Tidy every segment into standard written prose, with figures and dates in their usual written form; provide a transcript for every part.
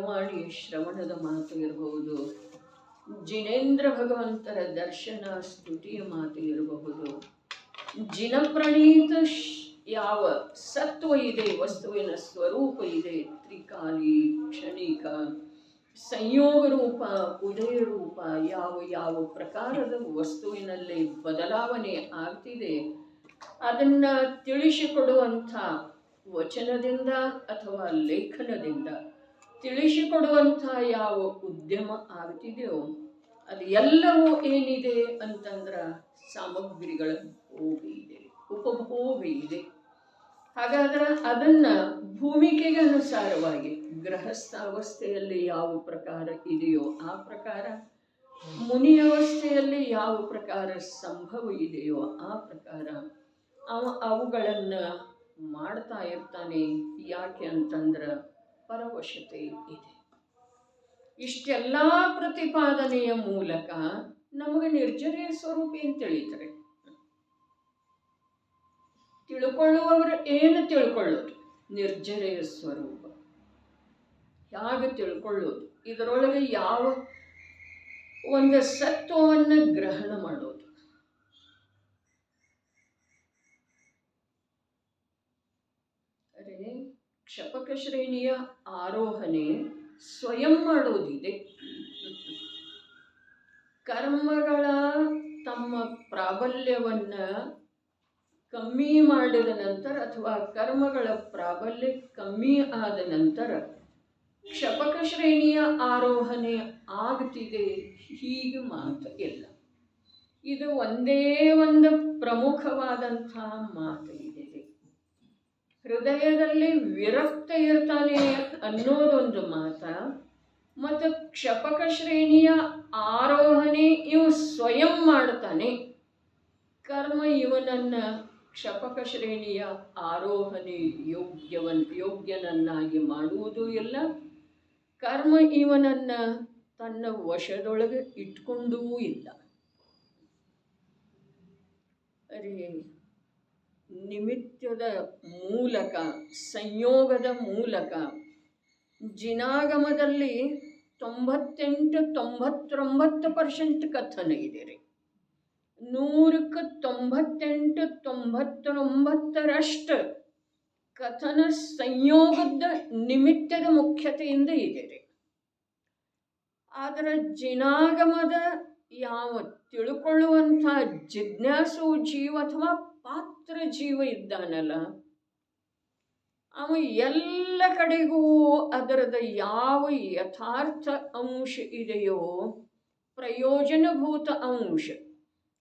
ವಾಣಿ ಶ್ರವಣದ ಮಾತು ಇರಬಹುದು, ಜಿನೇಂದ್ರ ಭಗವಂತರ ದರ್ಶನ ಸ್ತುತಿಯ ಮಾತು ಇರಬಹುದು, ಜಿನಪ್ರಣೀತ ಯಾವ ಸತ್ವ ಇದೆ, ವಸ್ತುವಿನ ಸ್ವರೂಪ ಇದೆ, ತ್ರಿಕಾಲಿ, ಕ್ಷಣಿಕ, ಸಂಯೋಗ ರೂಪ, ಉದಯ ರೂಪ, ಯಾವ ಯಾವ ಪ್ರಕಾರದ ವಸ್ತುವಿನಲ್ಲಿ ಬದಲಾವಣೆ ಆಗ್ತಿದೆ ಅದನ್ನ ತಿಳಿಸಿಕೊಡುವಂಥ ವಚನದಿಂದ ಅಥವಾ ಲೇಖನದಿಂದ ತಿಳಿಸಿಕೊಡುವಂಥ ಯಾವ ಉದ್ಯಮ ಆಗ್ತಿದೆಯೋ ಅದು ಎಲ್ಲವೂ ಏನಿದೆ ಅಂತಂದ್ರೆ ಸಾಮಗ್ರಿಗಳ ಭೋಗ ಇದೆ, ಉಪಭೋಗ ಇದೆ. ಹಾಗಾದ್ರೆ ಅದನ್ನ ಭೂಮಿಕೆಗೆ ಅನುಸಾರವಾಗಿ ಗೃಹಸ್ಥ ಅವಸ್ಥೆಯಲ್ಲಿ ಯಾವ ಪ್ರಕಾರ ಇದೆಯೋ ಆ ಪ್ರಕಾರ, ಮುನಿ ಅವಸ್ಥೆಯಲ್ಲಿ ಯಾವ ಪ್ರಕಾರ ಸಂಭವ ಇದೆಯೋ ಆ ಪ್ರಕಾರ ಅವುಗಳನ್ನು ಮಾಡ್ತಾ ಇರ್ತಾನೆ. ಯಾಕೆ ಅಂತಂದ್ರೆ ಪರವಶತೆ ಇದೆ. ಇಷ್ಟೆಲ್ಲ ಪ್ರತಿಪಾದನೆಯ ಮೂಲಕ ನಮಗೆ ನಿರ್ಜರೆಯ ಸ್ವರೂಪ ಏನು ತಿಳಿತಾರೆ? ತಿಳ್ಕೊಳ್ಳುವವರು ಏನು ತಿಳ್ಕೊಳ್ಳೋದು? ನಿರ್ಜರೆಯ ಸ್ವರೂಪ ಹೇಗೆ ತಿಳ್ಕೊಳ್ಳೋದು? ಇದರೊಳಗೆ ಯಾವ ಒಂದು ಸತ್ವವನ್ನು ಗ್ರಹಣ ಮಾಡೋದು? ಅರೆ, ಕ್ಷಪಕ ಶ್ರೇಣಿಯ ಆರೋಹಣೆ ಸ್ವಯಂ ಮಾಡೋದಿದೆ. ಕರ್ಮಗಳ ತಮ್ಮ ಪ್ರಾಬಲ್ಯವನ್ನ ಕಮ್ಮಿ ಮಾಡಿದ ನಂತರ ಅಥವಾ ಕರ್ಮಗಳ ಪ್ರಾಬಲ್ಯ ಕಮ್ಮಿ ಆದ ನಂತರ ಕ್ಷಪಕ ಶ್ರೇಣಿಯ ಆರೋಹಣೆ ಆಗ್ತಿದೆ, ಹೀಗೆ ಮಾತು ಇಲ್ಲ. ಇದು ಒಂದೇ ಒಂದು ಪ್ರಮುಖವಾದಂಥ ಮಾತು ಇದೆ. ಹೃದಯದಲ್ಲಿ ವಿರಕ್ತ ಇರ್ತಾನೆ ಅನ್ನೋದೊಂದು ಮಾತ, ಮತ್ತು ಕ್ಷಪಕ ಶ್ರೇಣಿಯ ಆರೋಹಣೆ ಇವು ಸ್ವಯಂ ಮಾಡ್ತಾನೆ. ಕರ್ಮ ಇವನನ್ನ ಕ್ಷಪಕ ಶ್ರೇಣಿಯ ಆರೋಹಣೆ ಯೋಗ್ಯನನ್ನಾಗಿ ಮಾಡುವುದೂ ಇಲ್ಲ, ಕರ್ಮ ಇವನನ್ನ ತನ್ನ ವಶದೊಳಗೆ ಇಟ್ಕೊಂಡೂ ಇಲ್ಲ. ಅರೆ, ನಿಮಿತ್ತದ ಮೂಲಕ, ಸಂಯೋಗದ ಮೂಲಕ ಜಿನಾಗಮದಲ್ಲಿ 98-99% ಕಥನ ಇದೆ ರೀ. 100ಕ್ಕೆ 98-99% ಕಥನ ಸಂಯೋಗದ ನಿಮಿತ್ತದ ಮುಖ್ಯತೆಯಿಂದ ಇದೆ ರೀ. ಆದರೆ ಜಿನಾಗಮದ ಯಾವ ತಿಳ್ಕೊಳ್ಳುವಂಥ ಜಿಜ್ಞಾಸು ಜೀವ ಅಥವಾ ಪಾತ್ರ ಜೀವ ಇದ್ದಾನಲ್ಲ, ಅವ ಎಲ್ಲ ಕಡೆಗೂ ಅದರದ ಯಾವ ಯಥಾರ್ಥ ಅಂಶ ಇದೆಯೋ, ಪ್ರಯೋಜನಭೂತ ಅಂಶ,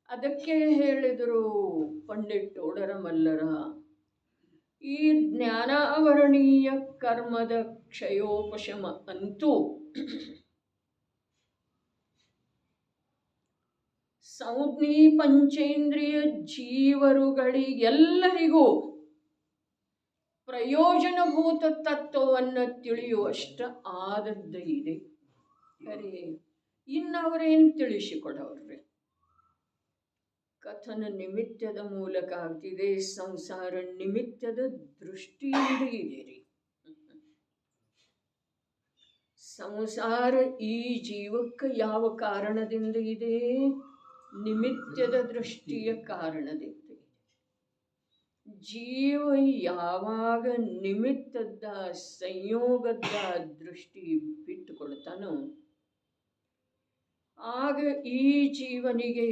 ಅದಕ್ಕೆ ಹೇಳಿದರು ಪಂಡಿತ್ ಒಡರಮಲ್ಲರ, ಈ ಜ್ಞಾನಾವರಣೀಯ ಕರ್ಮದ ಕ್ಷಯೋಪಶಮ ಅಂತೂ ಸಂಜ್ಞಿ ಪಂಚೇಂದ್ರಿಯ ಜೀವರುಗಳಿಗೆಲ್ಲರಿಗೂ ಪ್ರಯೋಜನಭೂತ ತತ್ವವನ್ನು ತಿಳಿಯುವಷ್ಟ ಆದದ್ದು ಇದೆ. ಅರೆ, ಇನ್ನವರೇನು ತಿಳಿಸಿಕೊಡವ್ರಿ? ಕಥನ ನಿಮಿತ್ತದ ಮೂಲಕ ಆಗ್ತಿದೆ, ಸಂಸಾರ ನಿಮಿತ್ತದ ದೃಷ್ಟಿಯಿಂದ ಇದೆ ರೀ. ಸಂಸಾರ ಈ ಜೀವಕ್ಕೆ ಯಾವ ಕಾರಣದಿಂದ ಇದೆ? ನಿಮಿತ್ತದ ದೃಷ್ಟಿಯ ಕಾರಣದಿಂದ. ಜೀವ ಯಾವಾಗ ನಿಮಿತ್ತದ ಸಂಯೋಗದ ದೃಷ್ಟಿ ಬಿಟ್ಟುಕೊಳ್ತಾನೋ ಆಗ ಈ ಜೀವನಿಗೆ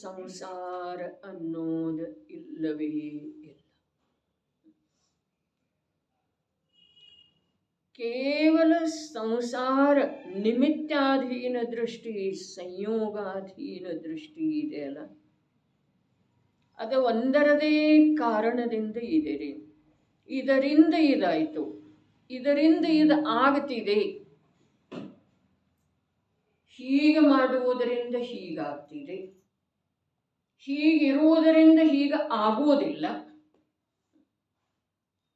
ಸಂಸಾರ ಅನ್ನೋದು ಇಲ್ಲವೇ ಇಲ್ಲ. ಕೇವಲ ಸಂಸಾರ ನಿಮಿತ್ತಾಧೀನ ದೃಷ್ಟಿ, ಸಂಯೋಗಾಧೀನ ದೃಷ್ಟಿ ಇದೆಯಲ್ಲ, ಅದು ಒಂದರದೇ ಕಾರಣದಿಂದ ಇದೆ ರೀ. ಇದರಿಂದ ಇದಾಯಿತು, ಇದರಿಂದ ಇದು ಆಗ್ತಿದೆ, ಹೀಗೆ ಮಾಡುವುದರಿಂದ ಹೀಗಾಗ್ತಿದೆ, ಹೀಗಿರುವುದರಿಂದ ಹೀಗೆ ಆಗುವುದಿಲ್ಲ.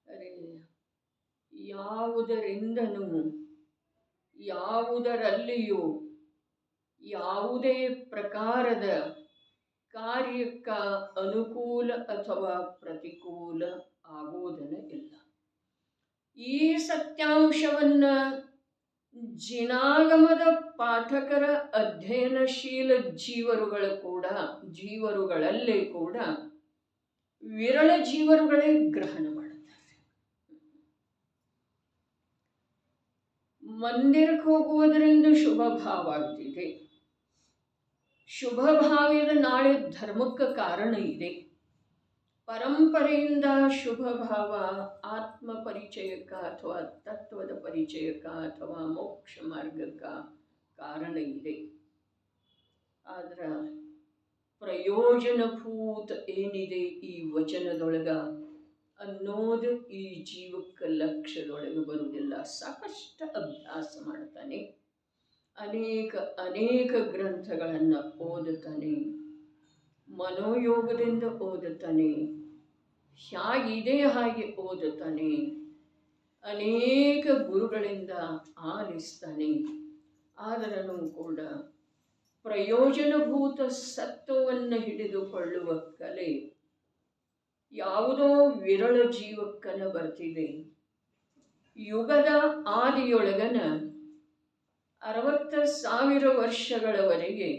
ಅರೆ, ಯಾವುದರಿಂದನೂ ಯಾವುದರಲ್ಲಿಯೂ ಯಾವುದೇ ಪ್ರಕಾರದ ಕಾರ್ಯಕ್ಕ ಅನುಕೂಲ ಅಥವಾ ಪ್ರತಿಕೂಲ ಆಗುವುದನ್ನು ಇಲ್ಲ. ಈ ಸತ್ಯಾಂಶವನ್ನು ಜಿನಾಗಮದ ಪಾಠಕರ ಅಧ್ಯಯನಶೀಲ ಜೀವರುಗಳಲ್ಲೇ ಕೂಡ ವಿರಳ ಜೀವರುಗಳೇ ಗ್ರಹಣ ಮಾಡುತ್ತಾರೆ. ಮಂದಿರಕ್ಕೆ ಹೋಗುವುದರಿಂದ ಶುಭ ಭಾವ ಆಗ್ತಿದೆ. ಶುಭ ಭಾವದ ನಾಳೆ ಧರ್ಮಕ್ಕೆ ಕಾರಣ ಇದೆ. ಪರಂಪರೆಯಿಂದ ಶುಭ ಭಾವ ಆತ್ಮ ಪರಿಚಯಕ್ಕ ಅಥವಾ ತತ್ವದ ಪರಿಚಯಕ್ಕ ಅಥವಾ ಮೋಕ್ಷ ಮಾರ್ಗಕ್ಕ ಕಾರಣ ಇದೆ. ಆದ್ರೆ ಪ್ರಯೋಜನಭೂತ ಏನಿದೆ ಈ ವಚನದೊಳಗ ಅನ್ನೋದು ಈ ಜೀವಕ್ಕೆ ಲಕ್ಷ್ಯದೊಳಗೆ ಬರುವುದಿಲ್ಲ. ಸಾಕಷ್ಟು ಅಭ್ಯಾಸ ಮಾಡ್ತಾನೆ, ಅನೇಕ ಗ್ರಂಥಗಳನ್ನು ಓದುತ್ತಾನೆ, ಮನೋಯೋಗದಿಂದ ಓದುತ್ತಾನೆ, ಹೇಗಿದೆ ಹಾಗೆ ಓದುತ್ತಾನೆ, ಅನೇಕ ಗುರುಗಳಿಂದ ಆಲಿಸ್ತಾನೆ. ಆದರೂ ಕೂಡ ಪ್ರಯೋಜನಭೂತ ಸತ್ವವನ್ನು ಹಿಡಿದುಕೊಳ್ಳುವ ಕಲೆ ಯಾವುದೋ ವಿರಳ ಜೀವಕ್ಕನ ಬರ್ತಿದೆ. ಯುಗದ ಆದಿಯೊಳಗನ 60,000 ವರ್ಷಗಳವರೆಗೆ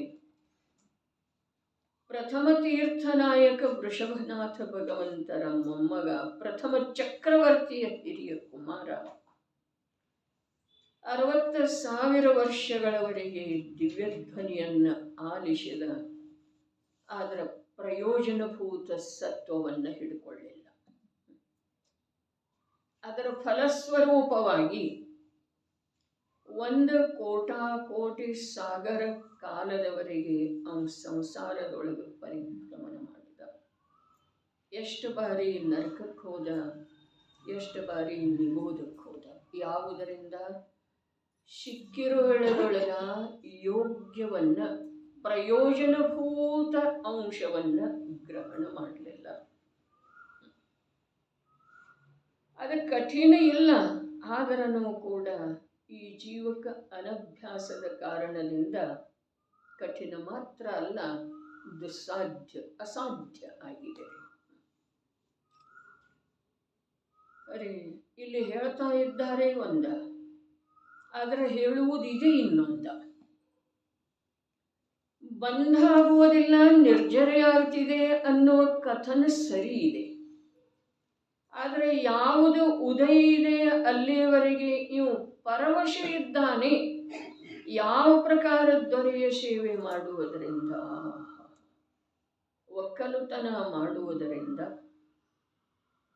ಪ್ರಥಮ ತೀರ್ಥನಾಯಕ ವೃಷಭನಾಥ ಭಗವಂತರ ಮೊಮ್ಮಗ, ಪ್ರಥಮ ಚಕ್ರವರ್ತಿಯ ಹಿರಿಯ ಕುಮಾರ 60,000 ವರ್ಷಗಳವರೆಗೆ ದಿವ್ಯಧ್ವನಿಯನ್ನು ಆಲಿಸಿದ. ಅದರ ಪ್ರಯೋಜನಭೂತ ಸತ್ವವನ್ನು ಹಿಡ್ಕೊಳ್ಳಿಲ್ಲ. ಅದರ ಫಲಸ್ವರೂಪವಾಗಿ 1 ಕೋಟಿ ಸಾಗರ ಕಾಲದವರೆಗೆ ಅವನು ಸಂಸಾರದೊಳಗೆ ಪರಿಭ್ರಮಣ ಮಾಡಿದ. ಎಷ್ಟು ಬಾರಿ ನರಕಕ್ಕೆ ಹೋದ, ಎಷ್ಟು ಬಾರಿ ನಿಗೋದಕ್ಕೆ ಹೋದ. ಯಾವುದರಿಂದ? ಸಿಕ್ಕಿರುವುದರೊಳಗ ಯೋಗ್ಯವನ್ನ, ಪ್ರಯೋಜನಭೂತ ಅಂಶವನ್ನ ಗ್ರಹಣ ಮಾಡಲಿಲ್ಲ. ಅದು ಕಠಿಣ ಇಲ್ಲ, ಆದರೂ ಕೂಡ ಈ ಜೀವಕ್ಕೆ ಅನಭ್ಯಾಸದ ಕಾರಣದಿಂದ ಕಠಿಣ ಮಾತ್ರ ಅಲ್ಲ, ಅಸಾಧ್ಯ ಆಗಿದೆ. ಅರೆ, ಇಲ್ಲಿ ಹೇಳ್ತಾ ಇದ್ದಾರೆ ಒಂದ, ಆದರೆ ಹೇಳುವುದಿದೆ ಇನ್ನೊಂದ. ಬಂಧ ಆಗುವುದಿಲ್ಲ, ನಿರ್ಜರೆ ಆಗ್ತಿದೆ ಅನ್ನುವ ಕಥನ ಸರಿ ಇದೆ. ಆದರೆ ಯಾವುದು ಉದಯ ಇದೆ ಅಲ್ಲಿಯವರೆಗೆ ಇವು ಪರವಶ ಇದ್ದಾನೆ. ಯಾವ ಪ್ರಕಾರ ದೊರೆಯ ಸೇವೆ ಮಾಡುವುದರಿಂದ, ಒಕ್ಕಲುತನ ಮಾಡುವುದರಿಂದ,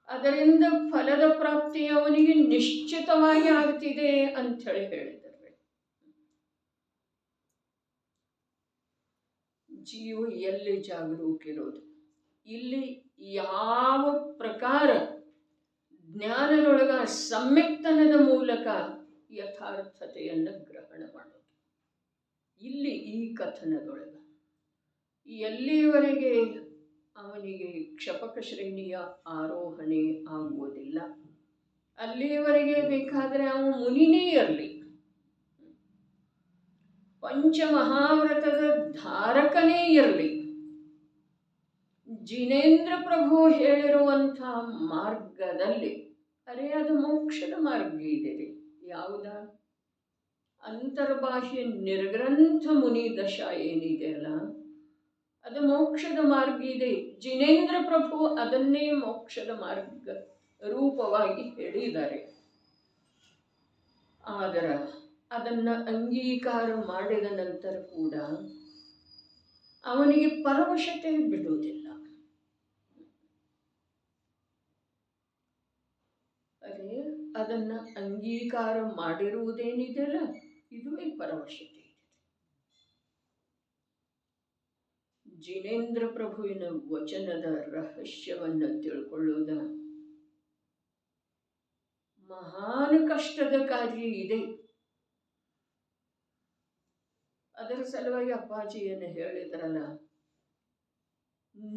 ಅದರಿಂದ ಫಲದ ಪ್ರಾಪ್ತಿ ಅವನಿಗೆ ನಿಶ್ಚಿತವಾಗಿ ಆಗ್ತಿದೆ ಅಂಥೇಳಿ ಹೇಳಿದ್ದಾರೆ. ಜೀವ ಎಲ್ಲಿ ಜಾಗರೂಕಿರೋದು? ಇಲ್ಲಿ ಯಾವ ಪ್ರಕಾರ ಜ್ಞಾನದೊಳಗ ಸಮ್ಯಕ್ತನದ ಮೂಲಕ ಯಥಾರ್ಥತೆಯನ್ನು ಗ್ರಹಣ ಮಾಡೋದು. ಇಲ್ಲಿ ಈ ಕಥನದೊಳಗ ಎಲ್ಲಿಯವರೆಗೆ ಅವನಿಗೆ ಕ್ಷಪಕ ಶ್ರೇಣಿಯ ಆರೋಹಣೆ ಆಗುವುದಿಲ್ಲ, ಅಲ್ಲಿಯವರೆಗೆ ಬೇಕಾದರೆ ಅವನು ಮುನಿನೇ ಇರಲಿ, ಪಂಚಮಹಾವ್ರತದ ಧಾರಕನೇ ಇರಲಿ, ಜಿನೇಂದ್ರ ಪ್ರಭು ಹೇಳಿರುವಂಥ ಮಾರ್ಗದಲ್ಲಿ, ಅರೆ ಅದು ಮೋಕ್ಷದ ಮಾರ್ಗ ಇದೆ ರೀ. ಯಾವುದ? ಅಂತರ್ಬಾಹ್ಯ ನಿರ್ಗ್ರಂಥ ಮುನಿ ದಶಾ ಏನಿದೆ ಅಲ್ಲ, ಅದು ಮೋಕ್ಷದ ಮಾರ್ಗ ಇದೆ. ಜಿನೇಂದ್ರ ಪ್ರಭು ಅದನ್ನೇ ಮೋಕ್ಷದ ಮಾರ್ಗ ರೂಪವಾಗಿ ಹೇಳಿದ್ದಾರೆ. ಆದರೆ ಅದನ್ನು ಅಂಗೀಕಾರ ಮಾಡಿದ ನಂತರ ಕೂಡ ಅವನಿಗೆ ಪರವಶತೆ ಬಿಡುವುದಿಲ್ಲ. ಅದೇ ಅದನ್ನು ಅಂಗೀಕಾರ ಮಾಡಿರುವುದೇನಿದೆಯಲ್ಲ, ಇದುವೇ ಪರವಶತೆ. ಜಿನೇಂದ್ರ ಪ್ರಭುವಿನ ವಚನದ ರಹಸ್ಯವನ್ನು ತಿಳ್ಕೊಳ್ಳುವುದ ಮಹಾನ್ ಕಷ್ಟದ ಕಾರ್ಯ ಇದೆ. ಅದರ ಸಲುವಾಗಿ ಅಪ್ಪಾಜಿಯನ್ನು ಹೇಳಿದ್ರಲ್ಲ,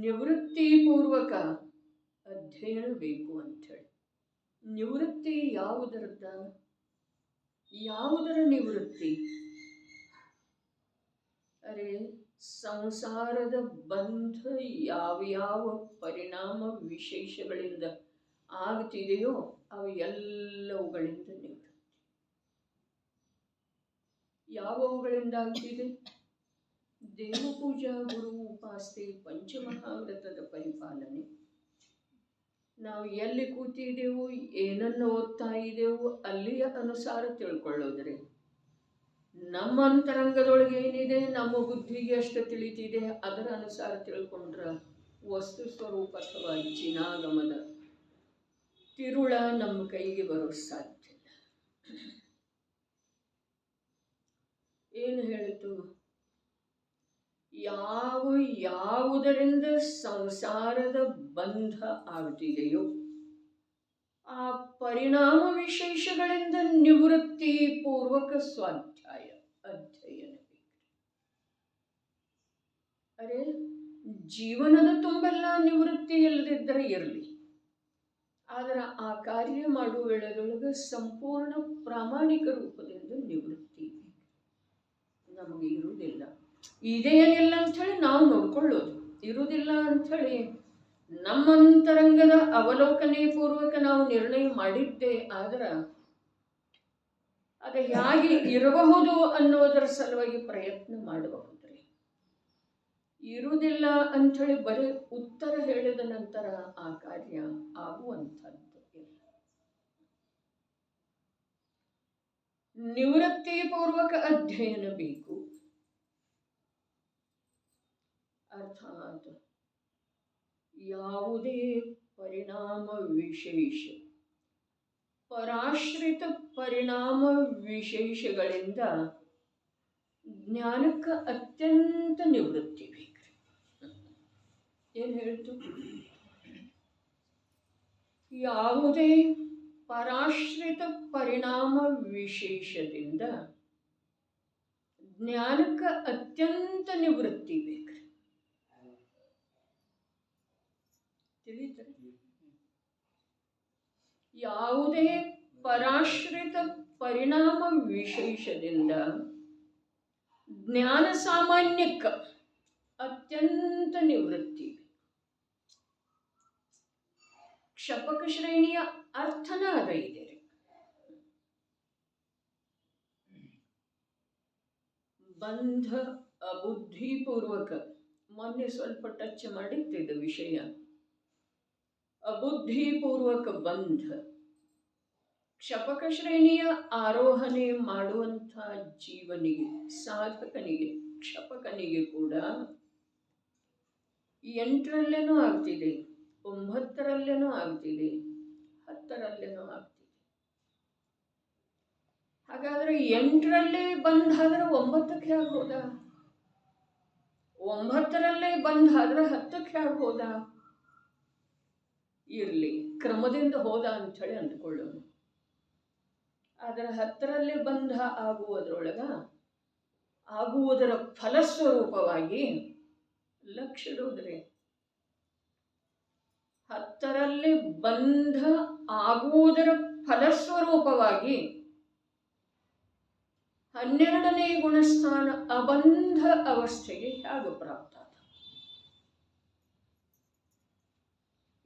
ನಿವೃತ್ತಿ ಪೂರ್ವಕ ಅಧ್ಯಯನ ಬೇಕು ಅಂಥೇಳಿ. ನಿವೃತ್ತಿ ಯಾವುದರದ ನಿವೃತ್ತಿ? ಅರೆ, ಸಂಸಾರದ ಬಂಧ ಯಾವ್ಯಾವ ಪರಿಣಾಮ ವಿಶೇಷಗಳಿಂದ ಆಗ್ತಿದೆಯೋ ಅವು ಎಲ್ಲವುಗಳಿಂದ ನಿವೃತ್ತಿ. ಯಾವುವುಗಳಿಂದ ಆಗ್ತಿದೆ? ದೇವಪೂಜಾ, ಗುರು ಉಪಾಸನೆ, ಪಂಚಮಹಾವ್ರತದ ಪರಿಪಾಲನೆ. ನಾವು ಎಲ್ಲಿ ಕೂತಿದ್ದೆವು, ಏನನ್ನು ಓದ್ತಾ ಇದ್ದೆವು ಅಲ್ಲಿಯ ಅನುಸಾರ ತಿಳ್ಕೊಳ್ಳೋದ್ರಿ. ನಮ್ಮ ಅಂತರಂಗದೊಳಗೆ ಏನಿದೆ, ನಮ್ಮ ಬುದ್ಧಿಗೆ ಎಷ್ಟು ತಿಳಿತಿದೆ ಅದರ ಅನುಸಾರ ತಿಳ್ಕೊಂಡ್ರೆ ವಸ್ತು ಸ್ವರೂಪ ಅಥವಾ ಚಿನಾಗಮದ ತಿರುಳ ನಮ್ಮ ಕೈಗೆ ಬರೋ ಸಾಧ್ಯ ಇಲ್ಲ. ಏನು ಹೇಳಿತು? ಯಾವುದರಿಂದ ಸಂಸಾರದ ಬಂಧ ಆಗ್ತಿದೆಯೋ ಆ ಪರಿಣಾಮ ವಿಶೇಷಗಳಿಂದ ನಿವೃತ್ತಿ ಪೂರ್ವಕ ಸ್ವಾಧ್ಯಾಯ ಅಧ್ಯಯನ. ಅರೆ, ಜೀವನದ ತುಂಬೆಲ್ಲ ನಿವೃತ್ತಿ ಇಲ್ಲದಿದ್ದರೆ ಇರಲಿ, ಆದರೆ ಆ ಕಾರ್ಯ ಮಾಡುವ ವೇಳೆದೊಳಗೆ ಸಂಪೂರ್ಣ ಪ್ರಾಮಾಣಿಕ ರೂಪದಿಂದ ನಿವೃತ್ತಿ ನಮಗೆ ಇರುವುದಿಲ್ಲ. ಇದೇನಿಲ್ಲ ಅಂಥೇಳಿ ನಾವು ನೋಡ್ಕೊಳ್ಳೋದು, ಇರುವುದಿಲ್ಲ ಅಂಥೇಳಿ ನಮ್ಮಂತರಂಗದ ಅವಲೋಕನೆ ಪೂರ್ವಕ ನಾವು ನಿರ್ಣಯ ಮಾಡಿದ್ದೆ. ಆದ್ರೆ ಅದು ಹೇಗೆ ಇರಬಹುದು ಅನ್ನೋದರ ಸಲುವಾಗಿ ಪ್ರಯತ್ನ ಮಾಡಬಹುದ್ರಿ. ಇರುವುದಿಲ್ಲ ಅಂಥೇಳಿ ಬರೀ ಉತ್ತರ ಹೇಳಿದ ನಂತರ ಆ ಕಾರ್ಯ ಆಗುವಂಥದ್ದು ಇಲ್ಲ. ನಿವೃತ್ತಿ ಪೂರ್ವಕ ಅಧ್ಯಯನ ಬೇಕು. ಅರ್ಥಾತ್ ಯಾವುದೇ ಪರಿಣಾಮ ವಿಶೇಷ, ಪರಾಶ್ರಿತ ಪರಿಣಾಮ ವಿಶೇಷಗಳಿಂದ ಜ್ಞಾನಕ್ಕೆ ಅತ್ಯಂತ ನಿವೃತ್ತಿ ಬೇಕ್ರಿ. ಏನು ಹೇಳ್ತು? ಯಾವುದೇ ಪರಾಶ್ರಿತ ಪರಿಣಾಮ ವಿಶೇಷದಿಂದ ಜ್ಞಾನಕ್ಕೆ ಅತ್ಯಂತ ನಿವೃತ್ತಿ ಬೇಕ್ರಿ. ತಿಳಿತಾರೆ? ಯಾವುದೇ ಪರಾಶ್ರಿತ ಪರಿಣಾಮ ವಿಶೇಷದಿಂದ ಜ್ಞಾನ ಸಾಮಾನ್ಯಕ್ಕೆ ಅತ್ಯಂತ ನಿವೃತ್ತಿ. ಕ್ಷಪಕ ಶ್ರೇಣಿಯ ಅರ್ಥನ ಅದ ಇದೆ. ಬಂಧ ಅಬುದ್ಧಿಪೂರ್ವಕ, ಮೊನ್ನೆ ಸ್ವಲ್ಪ ಟಚ್ ಮಾಡಿದ್ದ ವಿಷಯ. ಅಬುದ್ಧಿಪೂರ್ವಕ ಬಂಧ ಕ್ಷಪಕ ಶ್ರೇಣಿಯ ಆರೋಹಣೆ ಮಾಡುವಂಥ ಜೀವನಿಗೆ, ಸಾಧಕನಿಗೆ, ಕ್ಷಪಕನಿಗೆ ಕೂಡ 8ರಲ್ಲೇನೂ ಆಗ್ತಿದೆ, 9ರಲ್ಲೇನೂ ಆಗ್ತಿದೆ, 10ರಲ್ಲೇನೂ ಆಗ್ತಿದೆ. ಹಾಗಾದ್ರೆ 8ರಲ್ಲಿ ಬಂದಾದ್ರೆ 9ಕ್ಕೆ ಆಗ್ಬೋದ? 9ರಲ್ಲೇ ಬಂದಾದ್ರೆ 10ಕ್ಕೆ ಆಗ್ಬೋದ? ಇರಲಿ, ಕ್ರಮದಿಂದ ಹೋದ ಅಂಥೇಳಿ ಅಂದ್ಕೊಳ್ಳೋಣ. ಆದರೆ 10ರಲ್ಲೇ ಬಂಧ ಆಗುವುದರ ಫಲಸ್ವರೂಪವಾಗಿ ಲಕ್ಷಿಡೋದ್ರಿ. 10ರಲ್ಲಿ ಬಂಧ ಆಗುವುದರ ಫಲಸ್ವರೂಪವಾಗಿ 12ನೇ ಗುಣಸ್ಥಾನ ಅಬಂಧ ಅವಸ್ಥೆಗೆ ಹೇಗೆ ಪ್ರಾಪ್ತ?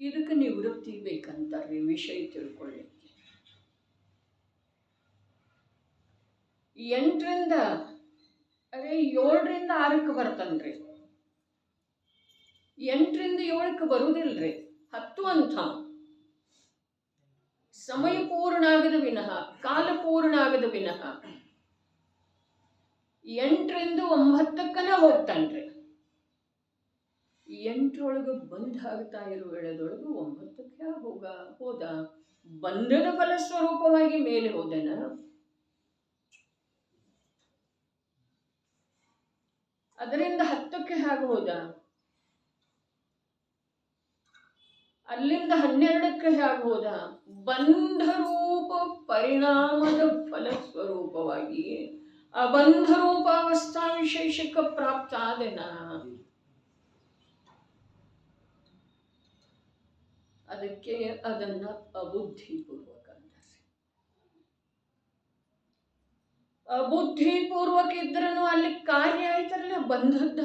ಇದಕ್ಕೆ ನಿವೃತ್ತಿ ಬೇಕಂತಾರೆ ವಿಷಯ ತಿಳ್ಕೊಳ್ಳಿಕ್ಕೆ. 8ರಿಂದ 7ರಿಂದ 6ಕ್ಕೆ ಬರ್ತನ್ರಿ. 8ರಿಂದ 7ಕ್ಕೆ ಬರುವುದಿಲ್ರಿ. 10 ಅಂತ ಸಮಯ ಪೂರ್ಣ ಆಗದ ವಿನಃ, ಕಾಲ ಪೂರ್ಣ ಆಗದ ವಿನಃ 8ರಿಂದ 9ಕ್ಕನ ಹೋಗ್ತಾನ್ರಿ. 8ರೊಳಗೆ ಬಂಧ ಆಗ್ತಾ ಇರೋ ವೇಳೆದೊಳಗೆ 9ಕ್ಕೆ ಹೋದ. ಬಂಧದ ಫಲಸ್ವರೂಪವಾಗಿ ಮೇಲೆ ಹೋದನ. ಅದರಿಂದ 10ಕ್ಕೆ ಹೇಗೆ ಹೋದ? ಅಲ್ಲಿಂದ 12ಕ್ಕೆ ಹೇಗೆ ಹೋದ? ಬಂಧರೂಪ ಪರಿಣಾಮದ ಫಲಸ್ವರೂಪವಾಗಿ ಅಬಂಧರೂಪಾವಸ್ಥಾ ವಿಶೇಷಕ್ಕೆ ಪ್ರಾಪ್ತ ಆದೆನ. ಅದಕ್ಕೆ ಅದನ್ನ ಅಬುದ್ಧಿಪೂರ್ವಕ ಅಂತಾರೆ. ಅಬುದ್ಧಿಪೂರ್ವಕ ಇದ್ರೂ ಅಲ್ಲಿ ಕಾರ್ಯ ಆಯ್ತಲ್ಲ ಬಂಧದ್ದ.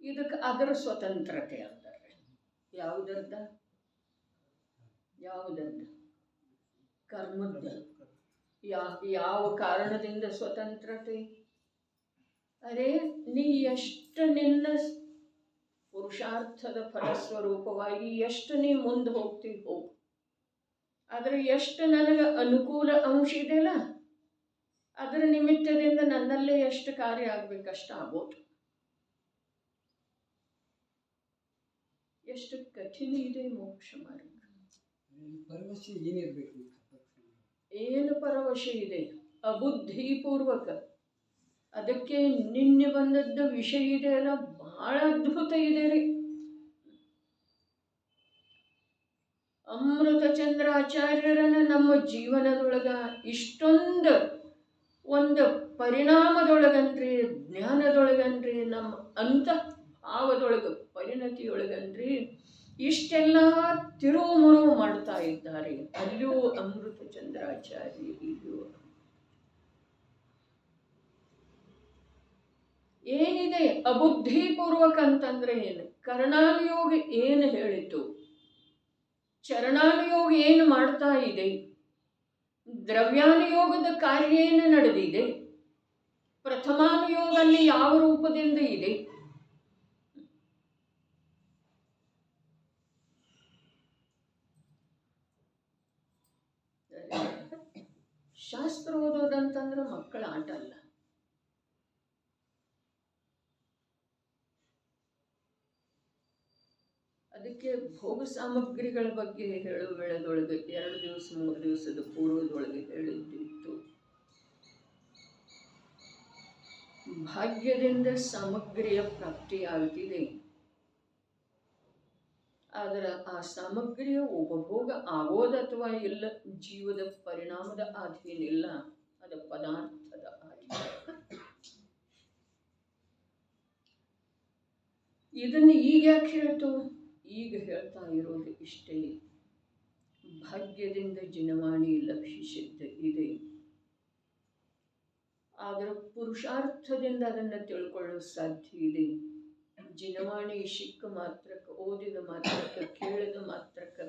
ಇದಕ್ಕೆ ಅದರ ಸ್ವತಂತ್ರತೆ ಅಂತಾರೆ. ಯಾವುದರ್ದ? ಕರ್ಮದ್ದ. ಯಾವ ಕಾರಣದಿಂದ ಸ್ವತಂತ್ರತೆ? ಅರೆ, ನೀ ಎಷ್ಟು ನಿನ್ನ ಪುರುಷಾರ್ಥದ ಫಲಸ್ವರೂಪವಾಗಿ ಎಷ್ಟು ನೀ ಮುಂದೆ ಹೋಗ್ತಿ ಹೋಗು, ಆದರೆ ಎಷ್ಟು ನನಗೆ ಅನುಕೂಲ ಅಂಶ ಇದೆಯಲ್ಲ ಅದರ ನಿಮಿತ್ತದಿಂದ ನನ್ನಲ್ಲೇ ಎಷ್ಟು ಕಾರ್ಯ ಆಗ್ಬೇಕಷ್ಟ ಆಗೋದು. ಎಷ್ಟು ಕಠಿಣ ಇದೆ ಮೋಕ್ಷ ಮಾರ್ಗ. ಏನು ಪರವಶ ಇದೆ? ಅಬುದ್ಧಿಪೂರ್ವಕ. ಅದಕ್ಕೆ ನಿನ್ನೆ ಬಂದದ್ದು ವಿಷಯ ಇದೆ ಅಲ್ಲ, ಬಹಳ ಅದ್ಭುತ ಇದೆ ರೀ. ಅಮೃತ ಚಂದ್ರಾಚಾರ್ಯರನ್ನ ನಮ್ಮ ಜೀವನದೊಳಗ ಇಷ್ಟೊಂದು ಒಂದು ಪರಿಣಾಮದೊಳಗನ್ರಿ, ಜ್ಞಾನದೊಳಗನ್ರಿ, ನಮ್ಮ ಅಂತಃ ಭಾವದೊಳಗ ಪರಿಣತಿಯೊಳಗನ್ರಿ ಇಷ್ಟೆಲ್ಲ ತಿರುವು ಮಾಡ್ತಾ ಇದ್ದಾರೆ. ಅಲ್ಲೂ ಅಮೃತ ಚಂದ್ರಾಚಾರ್ಯ, ಇಲ್ಲೂ ಏನಿದೆ ಅಬುದ್ಧಿಪೂರ್ವಕ ಅಂತಂದ್ರೆ ಏನು? ಕರ್ಣಾನುಯೋಗ ಏನು ಹೇಳಿತು, ಚರಣಾನುಯೋಗ ಏನು ಮಾಡ್ತಾ ಇದೆ, ದ್ರವ್ಯಾನುಯೋಗದ ಕಾರ್ಯ ಏನು ನಡೆದಿದೆ, ಪ್ರಥಮಾನುಯೋಗ ಅಲ್ಲಿ ಯಾವ ರೂಪದಿಂದ ಇದೆ, ಶಾಸ್ತ್ರ ಓದೋದಂತಂದ್ರೆ ಮಕ್ಕಳ ಆಟ ಅಲ್ಲ. ಅದಕ್ಕೆ ಭೋಗ ಸಾಮಗ್ರಿಗಳ ಬಗ್ಗೆ ಹೇಳೋ ವೇಳೆದೊಳಗೆ 2 ದಿವಸ 3 ದಿವಸದ ಪೂರ್ವದೊಳಗೆ ಹೇಳಿದ್ದಿತ್ತು. ಭಾಗ್ಯದಿಂದ ಸಾಮಗ್ರಿಯ ಪ್ರಾಪ್ತಿಯಾಗುತ್ತಿದೆ, ಆದರೆ ಆ ಸಾಮಗ್ರಿಯ ಉಪಭೋಗ ಆಗೋದ ಅಥವಾ ಇಲ್ಲ ಜೀವದ ಪರಿಣಾಮದ ಅಧೀನಿಲ್ಲ, ಅದು ಪದಾರ್ಥದ ಅಧೀನ. ಇದನ್ನು ಈಗ ಯಾಕೆ ಹೇಳ್ತು? ಈಗ ಹೇಳ್ತಾ ಇರೋದು ಇಷ್ಟೇ, ಭಾಗ್ಯದಿಂದ ಜಿನವಾಣಿ ಲಕ್ಷಿಸಿದ್ದ ಇದೆ, ಆದರೆ ಪುರುಷಾರ್ಥದಿಂದ ಅದನ್ನು ತಿಳ್ಕೊಳ್ಳೋ ಸಾಧ್ಯ ಇದೆ. ಜಿನವಾಣಿ ಸಿಕ್ಕ ಮಾತ್ರಕ್ಕೆ, ಓದಿದ ಮಾತ್ರಕ್ಕೆ, ಕೇಳಿದ ಮಾತ್ರಕ್ಕೆ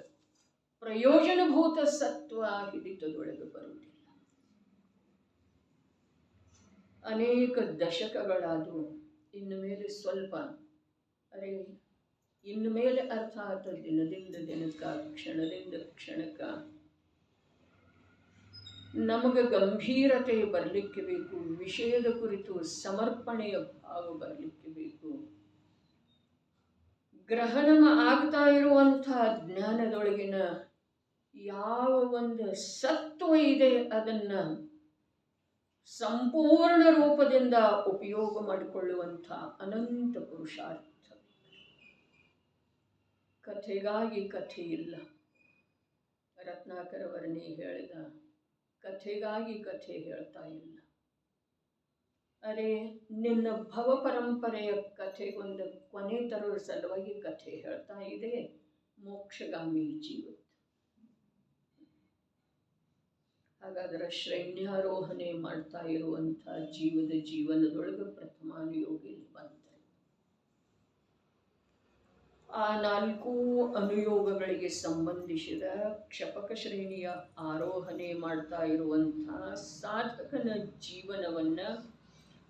ಪ್ರಯೋಜನಭೂತ ಸತ್ವ ಹಿಡಿತದೊಳಗೆ ಬರುವುದಿಲ್ಲ. ಅನೇಕ ದಶಕಗಳಾದವು, ಇನ್ನು ಮೇಲೆ ಸ್ವಲ್ಪ, ಅರೆ ಇನ್ನು ಮೇಲೆ ಅರ್ಥ ಆತ ದಿನದಿಂದ ದಿನಕ್ಕ, ಕ್ಷಣದಿಂದ ಕ್ಷಣಕ್ಕ ನಮಗೆ ಗಂಭೀರತೆ ಬರಲಿಕ್ಕೆ ಬೇಕು, ವಿಷಯದ ಕುರಿತು ಸಮರ್ಪಣೆಯ ಭಾವ ಬರಲಿಕ್ಕೆ ಬೇಕು. ಗ್ರಹಣ ಆಗ್ತಾ ಇರುವಂಥ ಜ್ಞಾನದೊಳಗಿನ ಯಾವ ಒಂದು ಸತ್ವ ಇದೆ ಅದನ್ನ ಸಂಪೂರ್ಣ ರೂಪದಿಂದ ಉಪಯೋಗ ಮಾಡಿಕೊಳ್ಳುವಂಥ ಅನಂತ ಪುರುಷಾರ್ಥ. ಕಥೆಗಾಗಿ ಕಥೆ ಇಲ್ಲ. ರತ್ನಾಕರ ವರ್ಣಿ ಹೇಳಿದ, ಕಥೆಗಾಗಿ ಕಥೆ ಹೇಳ್ತಾ ಇಲ್ಲ. ಅರೆ, ನಿನ್ನ ಭವ ಪರಂಪರೆಯ ಕಥೆಗೊಂದು ಕೊನೆ ತರುವ ಸಲುವಾಗಿ ಕಥೆ ಹೇಳ್ತಾ ಇದೆ ಮೋಕ್ಷಗಾಮಿ ಜೀವ. ಹಾಗಾದ್ರೆ ಶ್ರೇಣ್ಯಾರೋಹಣೆ ಮಾಡ್ತಾ ಇರುವಂಥ ಜೀವನದೊಳಗೆ ಪ್ರಥಮಾನುಯೋಗಿ ಬಂತಾರೆ. ಆ 4 ಅನುಯೋಗಗಳಿಗೆ ಸಂಬಂಧಿಸಿದ ಕ್ಷಪಕ ಶ್ರೇಣಿಯ ಆರೋಹಣೆ ಮಾಡ್ತಾ ಇರುವಂಥ ಸಾಧಕನ ಜೀವನವನ್ನು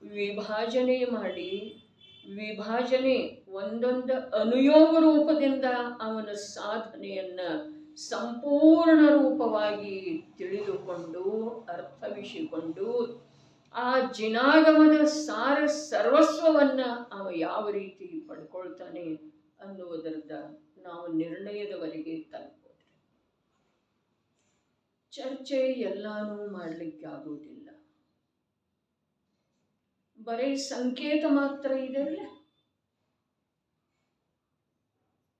ವಿಭಾಜನೆ ಮಾಡಿ, ವಿಭಾಜನೆ ಒಂದೊಂದು ಅನುಯೋಗ ರೂಪದಿಂದ ಅವನ ಸಾಧನೆಯನ್ನು ಸಂಪೂರ್ಣ ರೂಪವಾಗಿ ತಿಳಿದುಕೊಂಡು ಅರ್ಥವಿಸಿಕೊಂಡು ಆ ಜಿನಾಗಮದ ಸಾರ ಸರ್ವಸ್ವವನ್ನು ಅವ ಯಾವ ರೀತಿ ಪಡ್ಕೊಳ್ತಾನೆ ಅನ್ನುವುದರದ ನಾವು ನಿರ್ಣಯದವರೆಗೆ ತಲುಪೋದು. ಚರ್ಚೆ ಎಲ್ಲಾನು ಮಾಡಲಿಕ್ಕೆ ಆಗೋದಿಲ್ಲ, ಬರೀ ಸಂಕೇತ ಮಾತ್ರ ಇದೆ.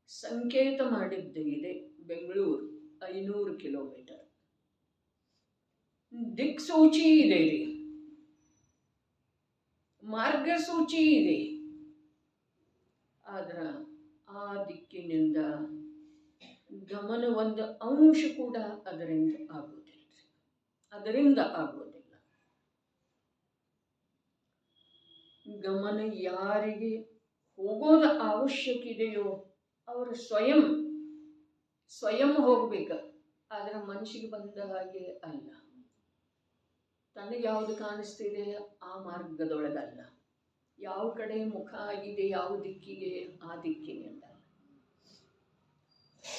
ಸಂಕೇತ ಮಾಡಿದ್ದೇ ಇದೆ. ಬೆಂಗಳೂರು 500 ಕಿಲೋಮೀಟರ್, ದಿಕ್ಸೂಚಿ ಇದೆ ರೀ, ಮಾರ್ಗಸೂಚಿ ಇದೆ, ಆದ್ರ ಆ ದಿಕ್ಕಿನಿಂದ ಗಮನ ಒಂದು ಅಂಶ ಕೂಡ ಅದರಿಂದ ಆಗೋದಿಲ್ಲ. ಗಮನ ಯಾರಿಗೆ ಹೋಗೋದ ಅವಶ್ಯಕ ಇದೆಯೋ ಅವರು ಸ್ವಯಂ ಹೋಗ್ಬೇಕು, ಆದ್ರೆ ಮನಸ್ಸಿಗೆ ಬಂದ ಹಾಗೆ ಅಲ್ಲ. ನನಗೆ ಯಾವುದು ಕಾಣಿಸ್ತಿದೆ ಆ ಮಾರ್ಗದೊಳಗಲ್ಲ, ಯಾವ ಕಡೆ ಮುಖ ಆಗಿದೆ ಯಾವ ದಿಕ್ಕಿಗೆ ಆ ದಿಕ್ಕಿನಿಂದ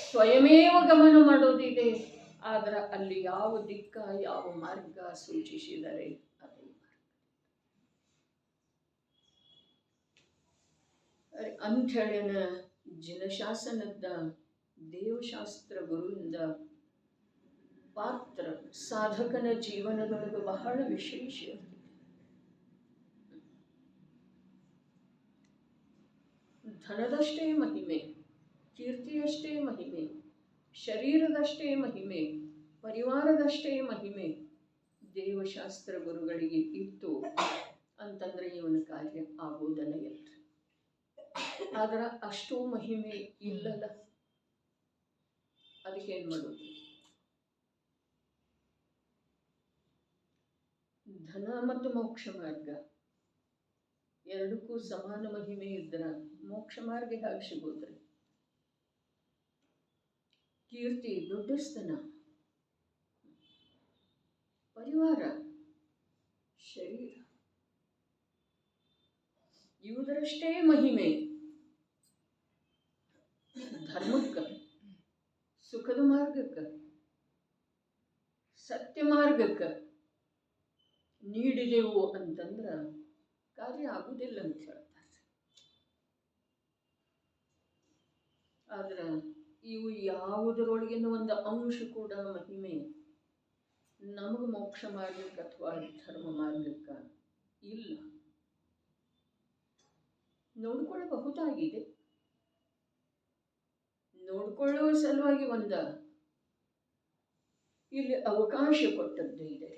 ಸ್ವಯಮೇವ ಗಮನ ಮಾಡೋದಿದೆ. ಆದ್ರೆ ಅಲ್ಲಿ ಯಾವ ದಿಕ್ಕ ಯಾವ ಮಾರ್ಗ ಸೂಚಿಸಿದರೆ ಅದೇ ಮಾರ್ಗ ಅಂಥೇಳಿನ ಜಿನಶಾಸನದ ದೇವಶಾಸ್ತ್ರ ಗುರುವಿಂದ ಪಾತ್ರ ಸಾಧಕನ ಜೀವನದೊಳಗೆ ಬಹಳ ವಿಶೇಷ. ಧನದಷ್ಟೇ ಮಹಿಮೆ, ಕೀರ್ತಿಯಷ್ಟೇ ಮಹಿಮೆ, ಶರೀರದಷ್ಟೇ ಮಹಿಮೆ, ಪರಿವಾರದಷ್ಟೇ ಮಹಿಮೆ ದೇವಶಾಸ್ತ್ರ ಗುರುಗಳಿಗೆ ಇತ್ತು ಅಂತಂದ್ರೆ ಇವನ ಕಾರ್ಯ ಆಗೋದನ್ನ ಇಲ್ಲ. ಆದ್ರೆ ಅಷ್ಟೂ ಮಹಿಮೆ ಇಲ್ಲಲ್ಲ, ಅದಕ್ಕೇನು ಮಾಡೋದು? ಧನ ಮತ್ತು ಮೋಕ್ಷ ಮಾರ್ಗ ಎರಡಕ್ಕೂ ಸಮಾನ ಮಹಿಮೆ ಇದ್ರ ಮೋಕ್ಷ ಮಾರ್ಗ ಹೇಗೆ ಸಿಗೋದ್ರಿ? ಕೀರ್ತಿ ದೊಡ್ಡಸ್ತನ, ಪರಿವಾರ, ಶರೀರ ಇವುದರಷ್ಟೇ ಮಹಿಮೆ ಧರ್ಮಕ್ಕೆ, ಸುಖದ ಮಾರ್ಗಕ್ಕೆ, ಸತ್ಯ ಮಾರ್ಗಕ್ಕೆ ನೀಡಿದೆವು ಅಂತಂದ್ರ ಕಾರ್ಯ ಆಗುವುದಿಲ್ಲ ಅಂತ ಹೇಳ್ತಾರೆ. ಆದ್ರೆ ಇವು ಯಾವುದರೊಳಗಿನ ಒಂದು ಅಂಶ ಕೂಡ ಮಹಿಮೆ ನಮಗೆ ಮೋಕ್ಷ ಮಾರ್ಗಕ್ಕೆ ಅಥವಾ ಧರ್ಮ ಮಾರ್ಗಕ್ಕೆ ಇಲ್ಲ. ನೋಡ್ಕೊಳ್ಳಬಹುದಾಗಿದೆ, ನೋಡ್ಕೊಳ್ಳುವ ಸಲುವಾಗಿ ಇಲ್ಲಿ ಅವಕಾಶ ಕೊಟ್ಟದ್ದು ಇದೆ.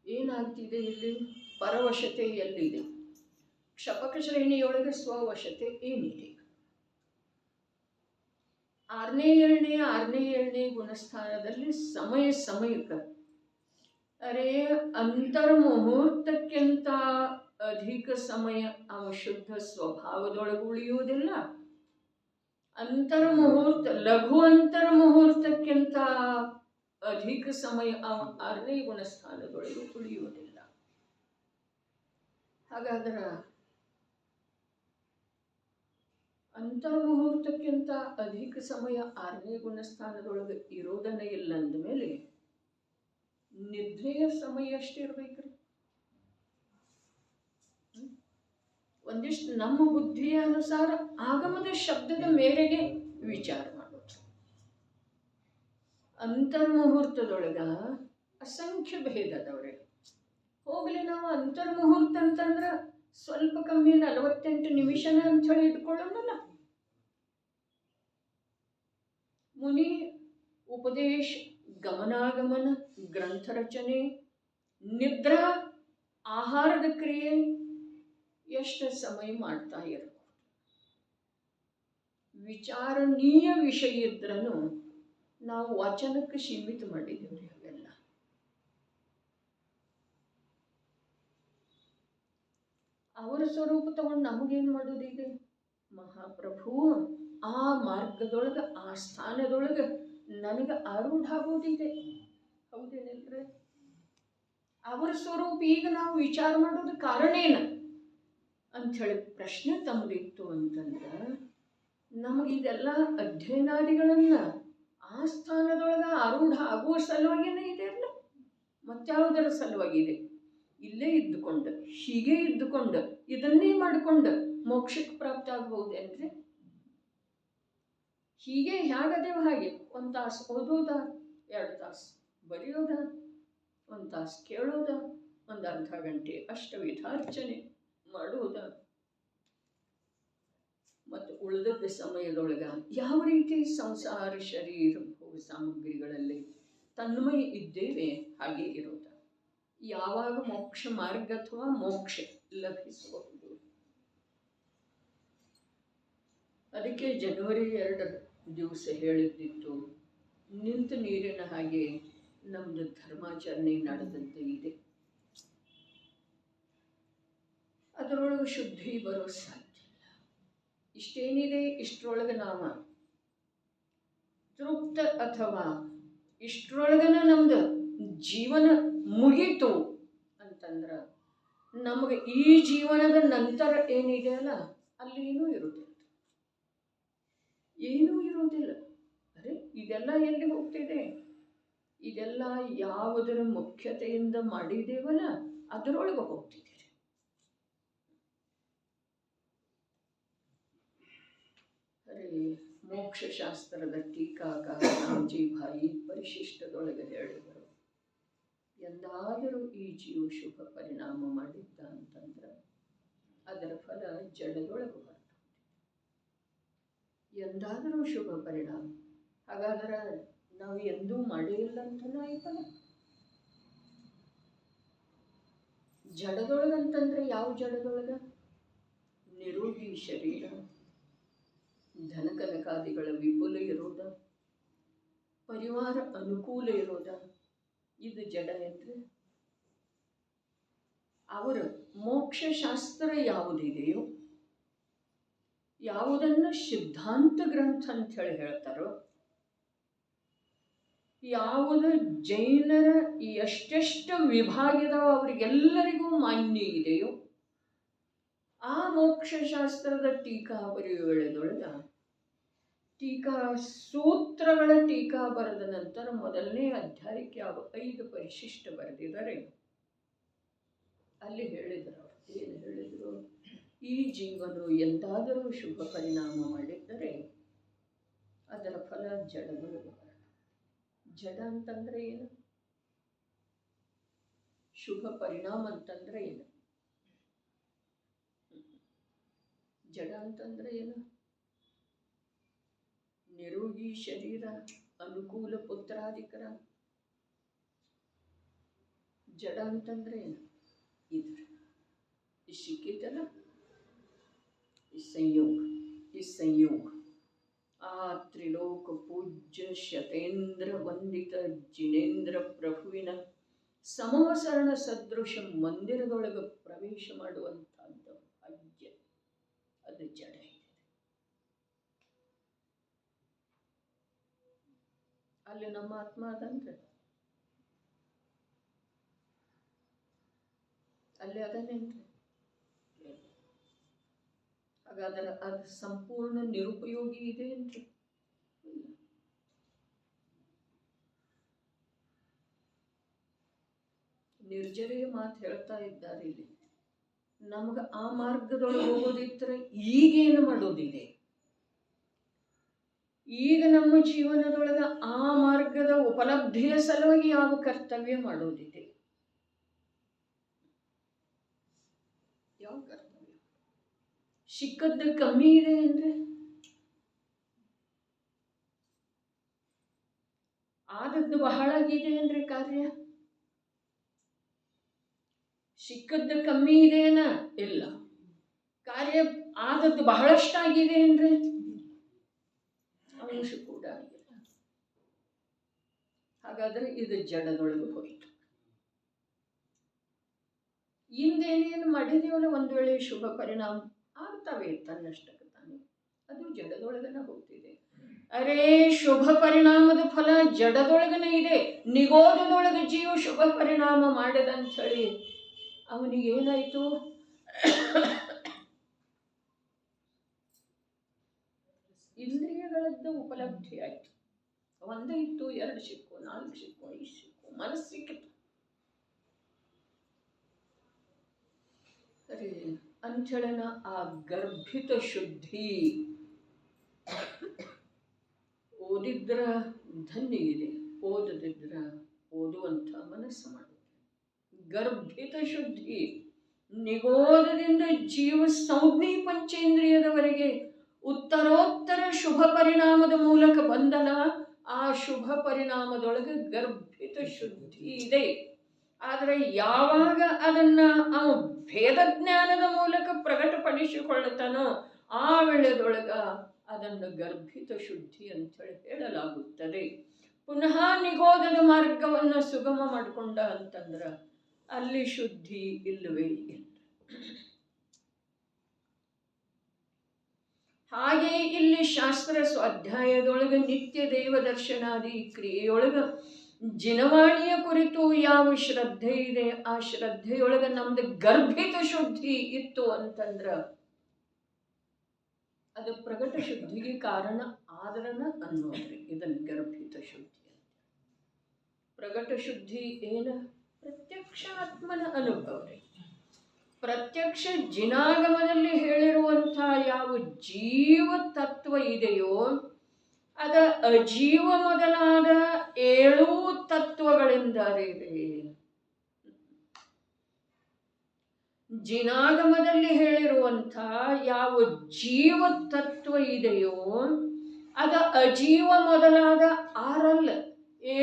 ಏನಾಗ್ತಿದೆ ಇಲ್ಲಿ? ಪರವಶತೆ ಎಲ್ಲಿದೆ? ಕ್ಷಪಕ ಶ್ರೇಣಿಯೊಳಗೆ ಸ್ವವಶತೆ ಏನಿದೆ? ಆರನೇ ಏಳನೇ ಗುಣಸ್ಥಾನದಲ್ಲಿ ಸಮಯಕ್ಕೆ ಅರೆ ಅಂತರ್ಮುಹೂರ್ತಕ್ಕಿಂತ ಅಧಿಕ ಸಮಯ ಅವ ಶುದ್ಧ ಸ್ವಭಾವದೊಳಗೆ ಉಳಿಯುವುದಿಲ್ಲ. ಲಘು ಅಂತರ್ಮುಹೂರ್ತಕ್ಕಿಂತ ಅಧಿಕ ಸಮಯ ಅವ 6ನೇ ಗುಣಸ್ಥಾನದೊಳಗೆ ಉಳಿಯುವುದಿಲ್ಲ. ಹಾಗಾದ್ರೆ ಅಂತರ್ಮುಹೂರ್ತಕ್ಕಿಂತ ಅಧಿಕ ಸಮಯ 6ನೇ ಗುಣಸ್ಥಾನದೊಳಗೆ ಇರೋದನ್ನ ಇಲ್ಲ ಅಂದಮೇಲೆ ನಿದ್ರೆಯ ಸಮಯ ಎಷ್ಟಿರ್ಬೇಕ್ರಿ? ಒಂದಿಷ್ಟು ನಮ್ಮ ಬುದ್ಧಿಯ ಅನುಸಾರ ಆಗಮದ ಶಬ್ದದ ಮೇರೆಗೆ ವಿಚಾರ ಮಾಡೋದು. ಅಂತರ್ಮುಹೂರ್ತದೊಳಗ ಅಸಂಖ್ಯ ಭೇದದವ್ರೆ. ಹೋಗ್ಲಿ, ನಾವು ಅಂತರ್ಮುಹೂರ್ತ ಅಂತಂದ್ರೆ ಸ್ವಲ್ಪ ಕಮ್ಮಿ 48 ನಿಮಿಷನ ಅಂತ ಹೇಳಿ ಇಟ್ಕೊಳ್ಳೋಣಲ್ಲ. ಮುನಿ ಉಪದೇಶ, ಗಮನಾಗಮನ, ಗ್ರಂಥ ರಚನೆ, ನಿದ್ರಾ, ಆಹಾರದ ಕ್ರಿಯೆ ಎಷ್ಟು ಸಮಯ ಮಾಡ್ತಾ ಇರ್ಬೋದು. ವಿಚಾರಣೀಯ ವಿಷಯ ಇದ್ರೂ ನಾವು ವಚನಕ್ಕೆ ಸೀಮಿತ ಮಾಡಿದ್ದೀವಿ. ಅವೆಲ್ಲ ಅವರ ಸ್ವರೂಪ ತಗೊಂಡು ನಮಗೇನು ಮಾಡೋದಿದೆ? ಮಹಾಪ್ರಭು ಆ ಮಾರ್ಗದೊಳಗೆ ಆ ಸ್ಥಾನದೊಳಗೆ ನನಗೆ ಆರೂಢ ಆಗೋದಿದೆ. ಹೌದೇನಿಲ್ರಿ? ಅವರ ಸ್ವರೂಪ ಈಗ ನಾವು ವಿಚಾರ ಮಾಡೋದು ಕಾರಣ ಏನು ಅಂಥೇಳಿ ಪ್ರಶ್ನೆ ತಮ್ಮದಿತ್ತು ಅಂತಂದ್ರೆ ನಮಗಿದೆಲ್ಲ ಅಧ್ಯಯನಾದಿಗಳನ್ನು ಆ ಸ್ಥಾನದೊಳಗೆ ಆರೂಢ ಆಗುವ ಸಲುವಾಗಿನೇ ಇದೆ ಅಲ್ಲ, ಮತ್ತಾವುದರ ಸಲುವಾಗಿದೆ? ಇಲ್ಲೇ ಇದ್ದುಕೊಂಡು, ಹೀಗೆ ಇದ್ದುಕೊಂಡು, ಇದನ್ನೇ ಮಾಡಿಕೊಂಡು ಮೋಕ್ಷಕ್ಕೆ ಪ್ರಾಪ್ತ ಆಗ್ಬಹುದೇನ್ರಿ? ಹೀಗೆ ಹೇಗದೇವ ಹಾಗೆ 1 ತಾಸು ಓದೋದ, 2 ತಾಸು ಬರೆಯೋದ, 1 ತಾಸು ಕೇಳೋದ, 1 ಅರ್ಧ ಗಂಟೆ ಅಷ್ಟವಿಧಾರ್ಚನೆ ಮಾಡೋದ, ಮತ್ತು ಉಳಿದದ್ದ ಸಮಯದೊಳಗ ಯಾವ ರೀತಿ ಸಂಸಾರ ಶರೀರ ಭೋಗ ಸಾಮಗ್ರಿಗಳಲ್ಲಿ ತನ್ಮಯ ಇದ್ದೇವೆ ಹಾಗೆ ಇರೋದ. ಯಾವಾಗ ಮೋಕ್ಷ ಮಾರ್ಗ ಅಥವಾ ಮೋಕ್ಷ ಲಭಿಸಬಹುದು? ಅದಕ್ಕೆ ಜನವರಿ 2 ದಿವಸ ಹೇಳಿದ್ದಿತ್ತು, ನಿಂತ ನೀರಿನ ಹಾಗೆ ನಮ್ಮದು ಧರ್ಮಾಚರಣೆ ನಡೆದಂತೆ ಇದೆ. ಅದರೊಳಗೆ ಶುದ್ಧಿ ಬರೋ ಸಾಧ್ಯ ಇಲ್ಲ. ಇಷ್ಟೇನಿದೆ, ಇಷ್ಟರೊಳಗೆ ನಾವು ತೃಪ್ತ ಅಥವಾ ಇಷ್ಟರೊಳಗನ ನಮ್ದು ಜೀವನ ಮುಗೀತು ಅಂತಂದ್ರೆ ನಮಗೆ ಈ ಜೀವನದ ನಂತರ ಏನಿದೆಯಲ್ಲ ಅಲ್ಲಿ ಏನೂ ಇರುವುದಿಲ್ಲ. ಏನೂ ಇರುವುದಿಲ್ಲ. ಅರೆ ಇದೆಲ್ಲ ಎಲ್ಲಿ ಹೋಗ್ತಿದೆ? ಇದೆಲ್ಲ ಯಾವುದರ ಮುಖ್ಯತೆಯಿಂದ ಮಾಡಿದ್ದೇವಲ್ಲ ಅದರೊಳಗೆ ಹೋಗ್ತಿದೆ. ಅರೆ ಮೋಕ್ಷಶಾಸ್ತ್ರದ ಟೀಕಾಕಾರ ರಾಮ್ಜಿ ಭಾಯಿ ಪರಿಶಿಷ್ಟದೊಳಗೆ ಹೇಳಿದರು, ಎಂದಾದರೂ ಈ ಜೀವ ಶುಭ ಪರಿಣಾಮ ಮಾಡಿದ್ದ ಅಂತಂದ್ರೆ ಅದರ ಫಲ ಜಡದೊಳಗೆ ಬರ್ತದೆ. ಎಂದಾದರೂ ಶುಭ ಪರಿಣಾಮ. ಹಾಗಾದ್ರೆ ನಾವು ಎಂದೂ ಮಾಡೇ ಇಲ್ಲ ಅಂತನೂ ಆಯ್ತಲ್ಲ. ಜಡದೊಳಗಂತಂದ್ರೆ ಯಾವ ಜಡದೊಳಗ? ನಿರೋಗಿ ಶರೀರ, ಧನಕನಕಾದಿಗಳ ವಿಪುಲ ಇರೋದ, ಪರಿವಾರ ಅನುಕೂಲ ಇರೋದ, ಇದು ಜಡ ಏನ್ರಿ? ಅವರ ಮೋಕ್ಷಶಾಸ್ತ್ರ ಯಾವುದಿದೆಯೋ, ಯಾವುದನ್ನು ಸಿದ್ಧಾಂತ ಗ್ರಂಥ ಅಂತ ಹೇಳಿ ಹೇಳ್ತಾರೋ, ಯಾವುದು ಜೈನರ ಎಷ್ಟೆಷ್ಟು ವಿಭಾಗದ ಅವರಿಗೆಲ್ಲರಿಗೂ ಮಾನ್ಯ ಇದೆಯೋ ಆ ಮೋಕ್ಷಶಾಸ್ತ್ರದ ಟೀಕಾ ಬರೆಯುವುದೊಳಗ ಟೀಕಾ ಸೂತ್ರಗಳ ಟೀಕಾ ಬರೆದ ನಂತರ ಮೊದಲನೇ ಅಧ್ಯಾಯಕ್ಕೆ ಯಾವ 5 ಪರಿಶಿಷ್ಟ ಬರೆದಿದ್ದಾರೆ. ಅಲ್ಲಿ ಹೇಳಿದರು, ಏನು ಹೇಳಿದರು? ಈ ಜೀವನು ಎಂದಾದರೂ ಶುಭ ಪರಿಣಾಮ ಮಾಡಿದ್ದರೆ ಅದರ ಫಲ ಜಡದೊಳಗೆ. ಜಡ ಅಂತಂದ್ರೆ ಏನು? ಶುಭ ಪರಿಣಾಮ ಅಂತಂದ್ರೆ ಏನು? ಜಡ ಅಂತಂದ್ರೆ ಏನು? ನಿರೋಗಿ ಶರೀರ, ಅನುಕೂಲ ಪುತ್ರಾಧಿಕರ. ಜಡ ಅಂತಂದ್ರೆ ಏನು? ಇದು ಸಿಕ್ಕಿದ್ದಲ್ಲ, ಈ ಸಂಯೋಗ ಆ ತ್ರಿಲೋಕ ಪೂಜ್ಯ ಶತೇಂದ್ರ ವಂದಿತ ಜಿನೇಂದ್ರ ಪ್ರಭುವಿನ ಸಮವಸರಣ ಸದೃಶ ಮಂದಿರದೊಳಗೆ ಪ್ರವೇಶ ಮಾಡುವಂಥದ್ದು ಭಾಗ್ಯ. ಅದು ಜಡ ಇದೆ. ಅಲ್ಲಿ ನಮ್ಮ ಆತ್ಮ ಅದಂದ್ರೆ ಅಲ್ಲಿ ಅದನ್ನೇನ್ರಿ? ಹಾಗಾದ್ರೆ ಅದು ಸಂಪೂರ್ಣ ನಿರುಪಯೋಗಿ ಇದೆ ಏನ್ರಿ? ನಿರ್ಜರೆಯ ಮಾತು ಹೇಳ್ತಾ ಇದ್ದಾರೆ ಇಲ್ಲಿ. ನಮ್ಗೆ ಆ ಮಾರ್ಗದೊಳಗೆ ಹೋಗೋದಿದ್ರೆ ಈಗೇನು ಮಾಡೋದಿದೆ? ಈಗ ನಮ್ಮ ಜೀವನದೊಳಗೆ ಆ ಮಾರ್ಗದ ಉಪಲಬ್ಧಿಯ ಸಲುವಾಗಿ ಯಾವ ಕರ್ತವ್ಯ ಮಾಡೋದಿದೆ? ಯಾವ ಕರ್ತವ್ಯ? ಸಿಕ್ಕದ್ದು ಕಮ್ಮಿ ಇದೆ ಅಂದ್ರೆ ಆದದ್ದು ಬಹಳ ಆಗಿದೆ ಅಂದ್ರೆ ಕಾರ್ಯ? ಸಿಕ್ಕದ್ದು ಕಮ್ಮಿ ಇದೆಯೇನ? ಇಲ್ಲ. ಕಾರ್ಯ ಆದದ್ದು ಬಹಳಷ್ಟಾಗಿದೆ ಅಂದ್ರೆ ಅಂಶ ಕೂಡ ಆಗಿಲ್ಲ. ಹಾಗಾದ್ರೆ ಇದು ಜಡದೊಳಗೆ ಹೋಯಿತು. ಹಿಂದೇನೇನು ಮಾಡಿದೀವಲ್ಲ ಒಂದು ವೇಳೆ ಶುಭ ಪರಿಣಾಮ ಆಗ್ತವೆ ತನ್ನಷ್ಟಕ್ಕೆ ತಾನೆ, ಅದು ಜಡದೊಳಗನ ಹೋಗ್ತಿದೆ. ಅರೇ ಶುಭ ಪರಿಣಾಮದ ಫಲ ಜಡದೊಳಗನ ಇದೆ. ನಿಗೋಧದೊಳಗೆ ಜೀವ ಶುಭ ಪರಿಣಾಮ ಮಾಡಿದಂತ ಹೇಳಿ ಅವನಿಗೇನಾಯ್ತು? ಇಂದ್ರಿಯಗಳದ್ದು ಉಪಲಬ್ಧಿ ಆಯ್ತು. ಒಂದೇ ಇತ್ತು, 2 ಸಿಕ್ಕು, 4 ಸಿಕ್ಕು, 5 ಸಿಕ್ಕು, ಮನಸ್ಸು ಸಿಕ್ಕಿತು. ಸರಿ ಅಂಥೇಳನ ಆ ಗರ್ಭಿತ ಶುದ್ಧಿ ಓದಿದ್ರ ಧನ್ಯ ಇದೆ, ಓದದಿದ್ರ ಓದುವಂಥ ಮನಸ್ಸು ಮಾಡುತ್ತೆ. ಗರ್ಭಿತ ಶುದ್ಧಿ ನಿಗೋಧದಿಂದ ಜೀವ ಸಂಜ್ಞಿ ಪಂಚೇಂದ್ರಿಯದವರೆಗೆ ಉತ್ತರೋತ್ತರ ಶುಭ ಪರಿಣಾಮದ ಮೂಲಕ ಬಂದನ. ಆ ಶುಭ ಪರಿಣಾಮದೊಳಗೆ ಗರ್ಭಿತ ಶುದ್ಧಿ ಇದೆ. ಆದರೆ ಯಾವಾಗ ಅದನ್ನ ಅವನು ಭೇದ ಜ್ಞಾನದ ಮೂಲಕ ಪ್ರಕಟಪಡಿಸಿಕೊಳ್ಳುತ್ತಾನೋ ಆ ವೇಳೆದೊಳಗ ಅದನ್ನು ಗರ್ಭಿತ ಶುದ್ಧಿ ಅಂತೇಳಿ ಹೇಳಲಾಗುತ್ತದೆ. ಪುನಃ ನಿಗೋಧದ ಮಾರ್ಗವನ್ನು ಸುಗಮ ಮಾಡಿಕೊಂಡ ಅಂತಂದ್ರೆ ಅಲ್ಲಿ ಶುದ್ಧಿ ಇಲ್ಲವೇ ಇಲ್ಲ. ಹಾಗೆ ಇಲ್ಲಿ ಶಾಸ್ತ್ರ ಸ್ವಾಧ್ಯಾಯದೊಳಗೆ ನಿತ್ಯ ದೇವ ದರ್ಶನಾದಿ ಕ್ರಿಯೆಯೊಳಗೆ ಜಿನವಾಣಿಯ ಕುರಿತು ಯಾವ ಶ್ರದ್ಧೆ ಇದೆ ಆ ಶ್ರದ್ಧೆಯೊಳಗೆ ನಮ್ದು ಗರ್ಭಿತ ಶುದ್ಧಿ ಇತ್ತು ಅಂತಂದ್ರ ಅದು ಪ್ರಗಟ ಶುದ್ಧಿಗೆ ಕಾರಣ ಆದರನ ಅನ್ನೋದ್ರಿ. ಇದನ್ನು ಗರ್ಭಿತ ಶುದ್ಧಿ ಅಂತ. ಪ್ರಗಟ ಶುದ್ಧಿ ಏನ? ಪ್ರತ್ಯಕ್ಷ ಆತ್ಮನ ಅನುಭವ ರೀ. ಪ್ರತ್ಯಕ್ಷ ಜಿನಾಗಮದಲ್ಲಿ ಹೇಳಿರುವಂಥ ಯಾವ ಜೀವ ತತ್ವ ಇದೆಯೋ ಅದ ಅಜೀವ ಮೊದಲಾದ 7 ತತ್ವಗಳಿಂದ ರೀ. ಜಿನಾಗಮದಲ್ಲಿ ಹೇಳಿರುವಂಥ ಯಾವ ಜೀವ ತತ್ವ ಇದೆಯೋ ಅದ ಅಜೀವ ಮೊದಲಾದ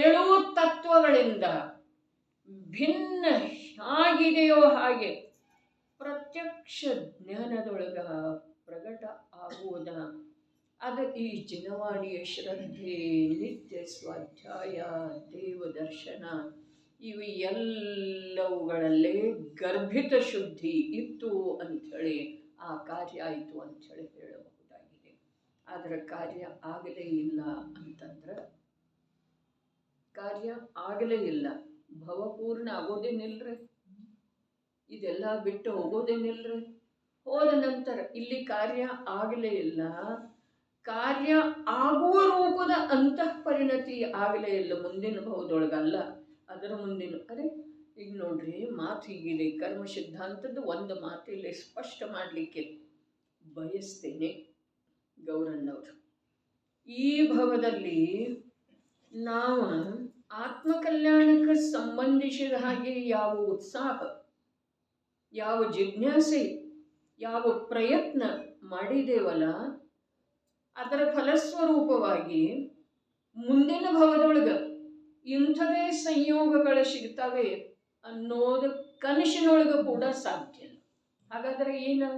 7 ತತ್ವಗಳಿಂದ ಭಿನ್ನ ಹೇಗಿದೆಯೋ ಹಾಗೆ ಪ್ರತ್ಯಕ್ಷ ಜ್ಞಾನದೊಳಗ ಪ್ರಗಟ ಆಗುವುದ. ಅದು ಈ ಜಿನವಾಣಿಯ ಶ್ರದ್ಧೆ, ನಿತ್ಯ ಸ್ವಾಧ್ಯಾಯ, ದೇವದರ್ಶನ ಇವು ಎಲ್ಲವುಗಳಲ್ಲೇ ಗರ್ಭಿತ ಶುದ್ಧಿ ಇತ್ತು ಅಂಥೇಳಿ ಆ ಕಾರ್ಯ ಆಯಿತು ಅಂಥೇಳಿ ಹೇಳಬಹುದಾಗಿದೆ. ಆದರೆ ಕಾರ್ಯ ಆಗಲೇ ಇಲ್ಲ ಅಂತಂದ್ರೆ ಕಾರ್ಯ ಆಗಲೇ ಇಲ್ಲ, ಭವಪೂರ್ಣ ಆಗೋದೇನಿಲ್ರಿ. ಇದೆಲ್ಲ ಬಿಟ್ಟು ಹೋಗೋದೇನಿಲ್ರಿ. ಹೋದ ನಂತರ ಇಲ್ಲಿ ಕಾರ್ಯ ಆಗಲೇ ಇಲ್ಲ, ಕಾರ್ಯ ಆಗುವ ರೂಪದ ಅಂತಃಪರಿಣತಿ ಆಗಲೇ ಇಲ್ಲ ಮುಂದಿನ ಭವದೊಳಗಲ್ಲ, ಅದರ ಮುಂದಿನ. ಅರೆ ಈಗ ನೋಡ್ರಿ, ಮಾತು ಹೀಗಿದೆ. ಕರ್ಮ ಸಿದ್ಧಾಂತದ ಒಂದು ಮಾತಿಲ್ಲಿ ಸ್ಪಷ್ಟ ಮಾಡಲಿಕ್ಕೆ ಬಯಸ್ತೇನೆ ಗೌರಣ್ಣವರು. ಈ ಭವದಲ್ಲಿ ನಾವು ಆತ್ಮಕಲ್ಯಾಣಕ್ಕೆ ಸಂಬಂಧಿಸಿದ ಹಾಗೆ ಯಾವ ಉತ್ಸಾಹ, ಯಾವ ಜಿಜ್ಞಾಸೆ, ಯಾವ ಪ್ರಯತ್ನ ಮಾಡಿದೇವಲ್ಲ ಅದರ ಫಲಸ್ವರೂಪವಾಗಿ ಮುಂದಿನ ಭವದೊಳಗ ಇಂಥದೇ ಸಂಯೋಗಗಳು ಸಿಗ್ತವೆ ಅನ್ನೋದು ಕನಸಿನೊಳಗೆ ಕೂಡ ಸಾಧ್ಯ ಇಲ್ಲ. ಹಾಗಾದ್ರೆ ಏನು?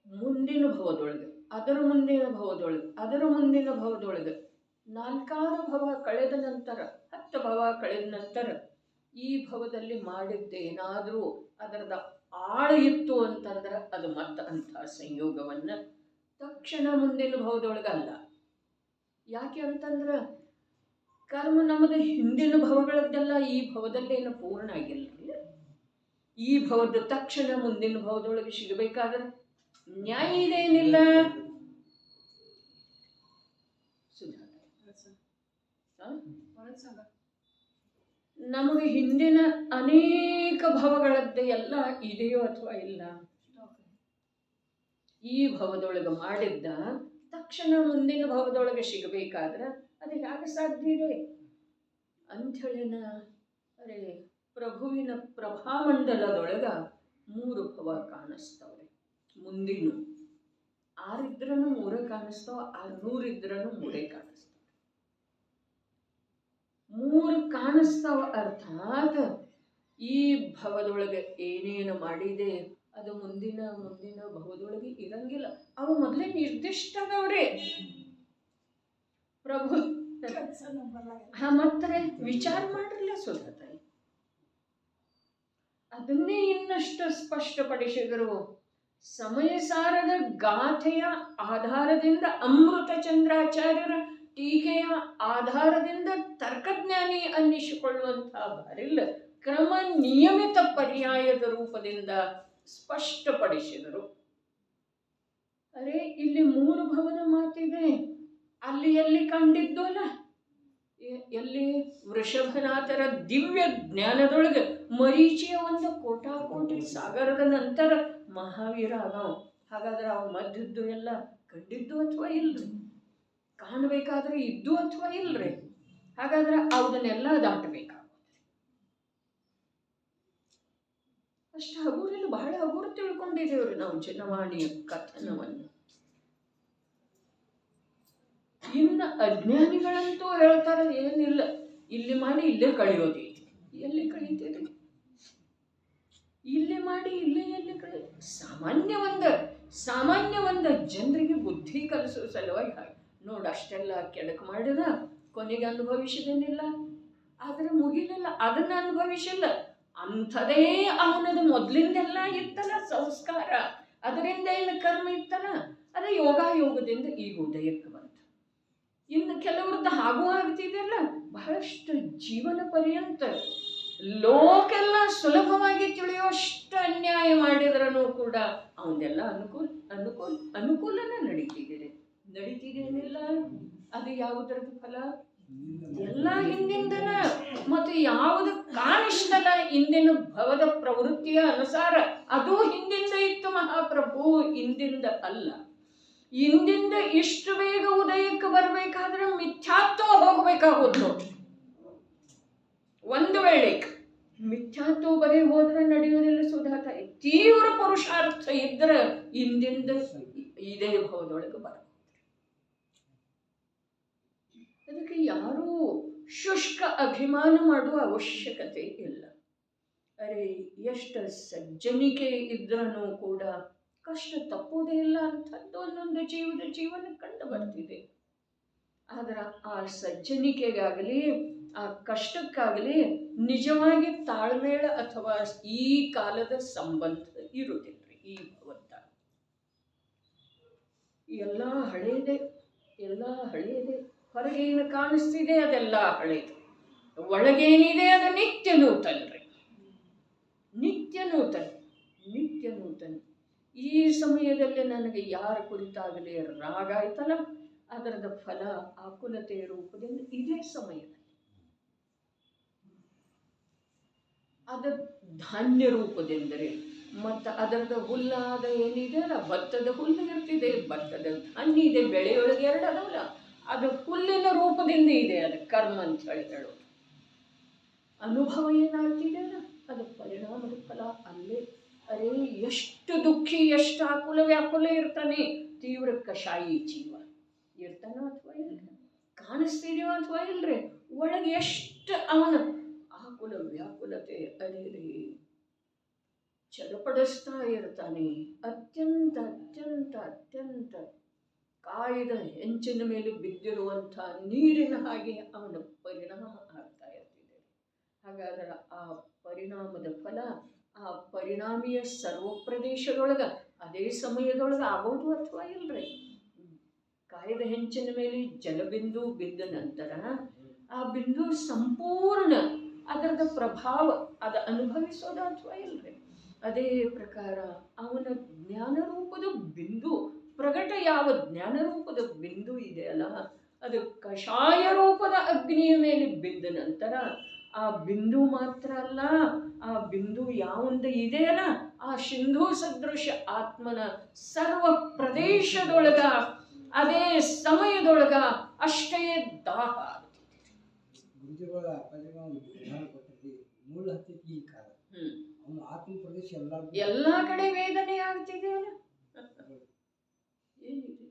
ಮುಂದಿನ ಭವದೊಳಗೆ, ಅದರ ಮುಂದಿನ ಭವದೊಳಗೆ, ಅದರ ಮುಂದಿನ ಭವದೊಳಗೆ 4 ಭವ ಕಳೆದ ನಂತರ, 10 ಭವ ಕಳೆದ ನಂತರ ಈ ಭವದಲ್ಲಿ ಮಾಡಿದ್ದೇನಾದರೂ ಅದರದ ಆಳ ಇತ್ತು ಅಂತಂದ್ರೆ ಅದು ಮತ್ತೆ ಅಂಥ ಸಂಯೋಗವನ್ನು ತಕ್ಷಣ ಮುಂದಿನ ಭವದೊಳಗಲ್ಲ. ಯಾಕೆ ಅಂತಂದ್ರೆ ಕರ್ಮ ನಮ್ಮದು ಹಿಂದಿನ ಭವಗಳದ್ದೆಲ್ಲ ಈ ಭವದಲ್ಲೇನು ಪೂರ್ಣ ಆಗಿಲ್ಲ. ಈ ಭವದ ತಕ್ಷಣ ಮುಂದಿನ ಭವದೊಳಗೆ ಸಿಗಬೇಕಾದ್ರೆ ನ್ಯಾಯ ಇದೇನಿಲ್ಲ. ನಮಗೆ ಹಿಂದಿನ ಅನೇಕ ಭವಗಳದ್ದೇ ಎಲ್ಲ ಇದೆಯೋ ಅಥವಾ ಇಲ್ಲ? ಈ ಭವದೊಳಗೆ ಮಾಡಿದ್ದ ತಕ್ಷಣ ಮುಂದಿನ ಭವದೊಳಗೆ ಸಿಗಬೇಕಾದ್ರೆ ಅದು ಯಾಕೆ ಸಾಧ್ಯ ಇದೆ ಅಂಥೇಳಿನ. ಅರೆ ಪ್ರಭುವಿನ ಪ್ರಭಾಮಂಡಲದೊಳಗ 3 ಭವ ಕಾಣಿಸ್ತವ್ರೆ. ಮುಂದಿನ 6 ಇದ್ರೂ 3 ಕಾಣಿಸ್ತಾವ, 600 ಇದ್ರೂ 3 ಕಾಣಿಸ್ತಾವ. 3 ಕಾಣಿಸ್ತಾವ. ಅರ್ಥಾತ್ ಈ ಭವದೊಳಗೆ ಏನೇನು ಮಾಡಿದೆ ಅದು ಮುಂದಿನ ಭವದೊಳಗೆ ಇರಂಗಿಲ್ಲ. ಅವು ಮೊದಲೇ ನಿರ್ದಿಷ್ಟ ಅದವ್ರೆ. ಪ್ರಭು ಮತ್ತೆ ವಿಚಾರ ಮಾಡಿರಲಿಲ್ಲ ಸುಧಾತ. ಅದನ್ನೇ ಇನ್ನಷ್ಟು ಸ್ಪಷ್ಟಪಡಿಸಿದರು. ಸಮಯ ಸಾರದ ಗಾಥೆಯ ಆಧಾರದಿಂದ, ಅಮೃತ ಚಂದ್ರಾಚಾರ್ಯರ ಟೀಕೆಯ ಆಧಾರದಿಂದ ತರ್ಕಜ್ಞಾನಿ ಅನ್ನಿಸಿಕೊಳ್ಳುವಂತಹ ಬಾರಿಲ್ಲ ಕ್ರಮ ನಿಯಮಿತ ಪರ್ಯಾಯದ ರೂಪದಿಂದ ಸ್ಪಷ್ಟಪಡಿಸಿದರು. ಅರೆ ಇಲ್ಲಿ 3 ಭವದ ಮಾತಿದೆ. ಅಲ್ಲಿ ಎಲ್ಲಿ ಕಂಡಿದ್ದು ಅಲ್ಲ, ಎಲ್ಲಿ ವೃಷಭನಾಥರ ದಿವ್ಯ ಜ್ಞಾನದೊಳಗೆ ಮರೀಚಿಯ ಒಂದು ಕೋಟಿ ಸಾಗರದ ನಂತರ ಮಹಾವೀರ ಆಗವ. ಹಾಗಾದ್ರೆ ಅವ ಮಧ್ಯದ್ದು ಎಲ್ಲ ಕಂಡಿದ್ದು ಅಥವಾ ಇಲ್ರಿ? ಕಾಣಬೇಕಾದ್ರೆ ಇದ್ದು ಅಥವಾ ಇಲ್ರಿ? ಹಾಗಾದ್ರೆ ಅವನ್ನೆಲ್ಲ ದಾಟಬೇಕಾಗುತ್ತೆ. ಅಷ್ಟು ಹಗುರಿಲ್ಲ, ಬಹಳ ಹಗುರು ತಿಳ್ಕೊಂಡಿದ್ದೇವ್ರಿ ನಾವು ಜನವಾಣಿಯ ಕಥನವನ್ನು. ಇನ್ನು ಅಜ್ಞಾನಿಗಳಂತೂ ಹೇಳ್ತಾರೆ ಏನಿಲ್ಲ, ಇಲ್ಲಿ ಮಾಡಿ ಇಲ್ಲೇ ಕಳೆಯೋದಿ. ಎಲ್ಲಿ ಕಳೀತೀರಿ? ಇಲ್ಲೇ ಮಾಡಿ ಇಲ್ಲೇ ಎಲ್ಲಿ ಕಳಿ? ಸಾಮಾನ್ಯ ಒಂದು ಜನರಿಗೆ ಬುದ್ಧಿ ಕಲಿಸೋ ಸಲುವಾಗಿ ಹಾಗೆ ನೋಡು, ಅಷ್ಟೆಲ್ಲ ಕೆಡಕು ಮಾಡಿದ ಕೊನೆಗೆ ಅನುಭವಿಸಿದೇನಿಲ್ಲ. ಆದರೆ ಮುಗಿಲಿಲ್ಲ, ಅದನ್ನ ಅನುಭವಿಸಿಲ್ಲ. ಅಂಥದೇ ಅವನದು ಮೊದಲಿಂದೆಲ್ಲ ಇತ್ತಲ್ಲ ಸಂಸ್ಕಾರ, ಅದರಿಂದ ಏನು ಕರ್ಮ ಇತ್ತಲ್ಲ, ಅದೇ ಯೋಗದಿಂದ ಈಗ ಉದಯಕ್ಕೆ ಬಂತು. ಇನ್ನು ಕೆಲವ್ರದ್ದು ಹಾಗೂ ಆಗ್ತಿದೆಯಲ್ಲ, ಬಹಳಷ್ಟು ಜೀವನ ಪರ್ಯಂತ ಲೋಕೆಲ್ಲ ಸುಲಭವಾಗಿ ತಿಳಿಯುವಷ್ಟು ಅನ್ಯಾಯ ಮಾಡಿದ್ರೂ ಕೂಡ ಅವನ್ನೆಲ್ಲ ಅನುಕೂಲನೇ ನಡೀತಿದೇನಿಲ್ಲ. ಅದು ಯಾವುದರದ್ದು ಫಲ? ಎಲ್ಲ ಹಿಂದಿಂದನ. ಮತ್ತು ಯಾವುದು ಕಾಣಿಸ್ತಲ್ಲ ಇಂದಿನ ಭವದ ಪ್ರವೃತ್ತಿಯ ಅನುಸಾರ ಅದು ಹಿಂದಿಂದ ಇತ್ತು ಮಹಾಪ್ರಭು, ಇಂದಿಂದ ಅಲ್ಲ. ಇಂದಿಂದ ಇಷ್ಟು ಬೇಗ ಉದಯಕ್ಕೆ ಬರಬೇಕಾದ್ರೆ ಮಿಥ್ಯಾತ್ವ ಹೋಗ್ಬೇಕಾಗೋದು ನೋಡ್ರಿ. ಒಂದು ವೇಳೆ ಮಿಥ್ಯಾತ್ವ ಬರೀ ಹೋದ್ರೆ ನಡೆಯೋದಿಲ್ಲ ಸುಧಾತಾಯಿ. ತೀವ್ರ ಪುರುಷಾರ್ಥ ಇದ್ರೆ ಇಂದಿಂದ ಇದೇ ಭವದೊಳಗೆ ಬರ. ಅದಕ್ಕೆ ಯಾರೂ ಶುಷ್ಕ ಅಭಿಮಾನ ಮಾಡುವ ಅವಶ್ಯಕತೆ ಇಲ್ಲ. ಅರೆ ಎಷ್ಟು ಸಜ್ಜನಿಕೆ ಇದ್ರೂ ಕೂಡ ಕಷ್ಟ ತಪ್ಪುವುದೇ ಇಲ್ಲ ಅಂಥದ್ದು ಒಂದೊಂದು ಜೀವನ ಕಂಡು ಬರ್ತಿದೆ. ಆದ್ರೆ ಆ ಸಜ್ಜನಿಕೆಗಾಗಲಿ ಆ ಕಷ್ಟಕ್ಕಾಗಲಿ ನಿಜವಾಗಿ ತಾಳ್ಮೇಳ ಅಥವಾ ಈ ಕಾಲದ ಸಂಬಂಧ ಇರುವುದಿಲ್ರಿ. ಈ ಭಗವಂತ ಎಲ್ಲ ಹಳೇದೆ, ಹೊರಗೇನು ಕಾಣಿಸ್ತಿದೆ ಅದೆಲ್ಲ ಹಳೇದು, ಒಳಗೇನಿದೆ ಅದು ನಿತ್ಯ ನೂತನ. ಈ ಸಮಯದಲ್ಲಿ ನನಗೆ ಯಾರ ಕುರಿತಾಗಲಿ ರಾಗ ಆಯ್ತಲ್ಲ, ಅದರದ ಫಲ ಆಕುಲತೆಯ ರೂಪದಿಂದ ಇದೇ ಸಮಯದಲ್ಲಿ ಅದ ಧಾನ್ಯ ರೂಪದೆಂದರೆ, ಮತ್ತು ಅದರದ ಹುಲ್ಲಾದ ಏನಿದೆಯಲ್ಲ, ಭತ್ತದ ಹುಲ್ಲು ಇರ್ತಿದೆ, ಭತ್ತದ ಧಾನ್ಯ ಇದೆ, ಬೆಳೆಯೊಳಗೆ ಎರಡು ಅದವಲ್ಲ, ಅದು ಹುಲ್ಲಿನ ರೂಪದಿಂದ ಇದೆ. ಅದು ಕರ್ಮ ಅಂತ ಹೇಳೋದು. ಅನುಭವ ಏನಾಗ್ತಿದೆಯಲ್ಲ, ಅದು ಪರಿಣಾಮದ ಫಲ ಅಲ್ಲೇ. ಅರೇ ಎಷ್ಟು ದುಃಖಿ, ಎಷ್ಟು ಆಕುಲ ವ್ಯಾಕುಲ ಇರ್ತಾನೆ, ತೀವ್ರ ಕಷಾಯಿ ಜೀವ ಇರ್ತಾನ ಅಥವಾ ಇಲ್ಲ, ಕಾಣಿಸ್ತಿದೀವ ಅಥವಾ ಇಲ್ರಿ, ಒಳಗೆ ಎಷ್ಟು ಅವನ ಆಕುಲ ವ್ಯಾಕುಲತೆ ಅದೇ ಚಡಪಡಿಸ್ತಾ ಇರ್ತಾನೆ. ಅತ್ಯಂತ ಕಾಯ್ದ ಹೆಂಚಿನ ಮೇಲೆ ಬಿದ್ದಿರುವಂಥ ನೀರಿನ ಹಾಗೆ ಅವನ ಪರಿಣಾಮ ಆಗ್ತಾ ಇರ್ತಿದೆ. ಹಾಗಾದ್ರೆ ಆ ಪರಿಣಾಮದ ಫಲ ಆ ಪರಿಣಾಮಿಯ ಸರ್ವ ಪ್ರದೇಶದೊಳಗೆ ಅದೇ ಸಮಯದೊಳಗೆ ಆಗೋದು ಅಥವಾ ಇಲ್ರಿ. ಕಾಯ್ದ ಹೆಂಚಿನ ಮೇಲೆ ಜಲಬಿಂದು ಬಿದ್ದ ನಂತರ ಆ ಬಿಂದು ಸಂಪೂರ್ಣ ಅದರದ ಪ್ರಭಾವ ಅದು ಅನುಭವಿಸೋದು ಅಥವಾ ಇಲ್ರಿ. ಅದೇ ಪ್ರಕಾರ ಅವನ ಜ್ಞಾನರೂಪದ ಬಿಂದು ಪ್ರಗಟ, ಯಾವ ಜ್ಞಾನರೂಪದ ಬಿಂದು ಇದೆಯಲ್ಲ, ಅದು ಕಷಾಯ ರೂಪದ ಅಗ್ನಿಯ ಮೇಲೆ ಬಿದ್ದ ನಂತರ ಆ ಬಿಂದು ಮಾತ್ರ ಅಲ್ಲ, ಆ ಬಿಂದು ಯಾವೊಂದು ಇದೆಯಲ್ಲ, ಆ ಸಿಂಧು ಸದೃಶ ಆತ್ಮನ ಸರ್ವ ಪ್ರದೇಶದೊಳಗ ಅದೇ ಸಮಯದೊಳಗ ಅಷ್ಟೇ ದಾಹ. ಎಲ್ಲ ಕಡೆ ವೇದನೆ ಆಗ್ತಿದೆಯಲ್ಲ, ಏನಿದೆ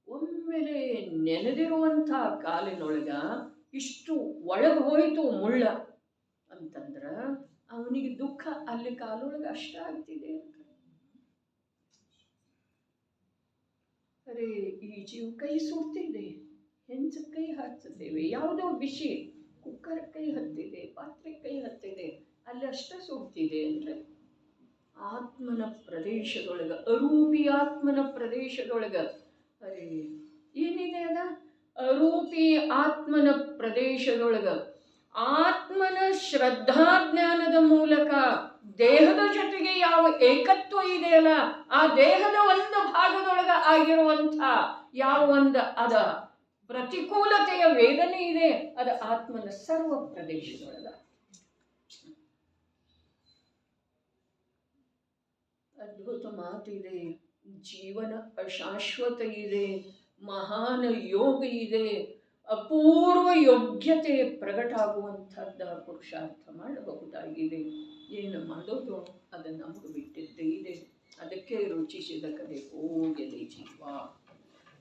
ಒಮ್ಮೆಲೆ ನೆನೆದಿರುವಂಥ ಕಾಲಿನೊಳಗ ಇಷ್ಟು ಒಳಗೆ ಹೋಯಿತು ಮುಳ್ಳ ಅಂತಂದ್ರ ಅವನಿಗೆ ದುಃಖ ಅಲ್ಲಿ ಕಾಲೊಳಗೆ ಅಷ್ಟ ಆಗ್ತಿದೆ ಅಂತ. ಅರೆ ಈ ಜೀವ ಕೈ ಸುಡ್ತಿದೆ, ಹೆಂಚ ಕೈ ಹಚ್ಚುತ್ತೇವೆ, ಯಾವುದೋ ಬಿಸಿ ಕುಕ್ಕರ್ ಕೈ ಹತ್ತಿದೆ, ಪಾತ್ರೆ ಕೈ ಹತ್ತಿದೆ, ಅಲ್ಲಿ ಅಷ್ಟ ಸುಡ್ತಿದೆ ಅಂದ್ರೆ ಆತ್ಮನ ಪ್ರದೇಶದೊಳಗ, ಅರೂಪಿ ಆತ್ಮನ ಪ್ರದೇಶದೊಳಗ ಅರೆ ಏನಿದೆ ಅದ ಅರೂಪಿ ಆತ್ಮನ ಪ್ರದೇಶದೊಳಗ ಆತ್ಮನ ಶ್ರದ್ಧಾಜ್ಞಾನದ ಮೂಲಕ ದೇಹದ ಜೊತೆಗೆ ಯಾವ ಏಕತ್ವ ಇದೆಯಲ್ಲ, ಆ ದೇಹದ ಒಂದು ಭಾಗದೊಳಗ ಆಗಿರುವಂಥ ಯಾವ ಒಂದು ಅದ ಪ್ರತಿಕೂಲತೆಯ ವೇದನೆ ಇದೆ, ಅದು ಆತ್ಮನ ಸರ್ವ ಪ್ರದೇಶದೊಳಗ. ಅದ್ಭುತ ಮಾತಿದೆ. ಜೀವನ ಅಶಾಶ್ವತ ಇದೆ, ಮಹಾನ್ ಯೋಗ ಇದೆ, ಅಪೂರ್ವ ಯೋಗ್ಯತೆ ಪ್ರಗಟ ಆಗುವಂಥದ್ದು ಪುರುಷಾರ್ಥ ಮಾಡಬಹುದಾಗಿದೆ. ಏನು ಮಾಡೋದು ಅದನ್ನು ನಮಗೆ ಬಿಟ್ಟಿದ್ದೇ ಇದೆ. ಅದಕ್ಕೆ ರುಚಿಸಿದ ಕಡೆ ಹೋಗಲಿ ಜೀವ.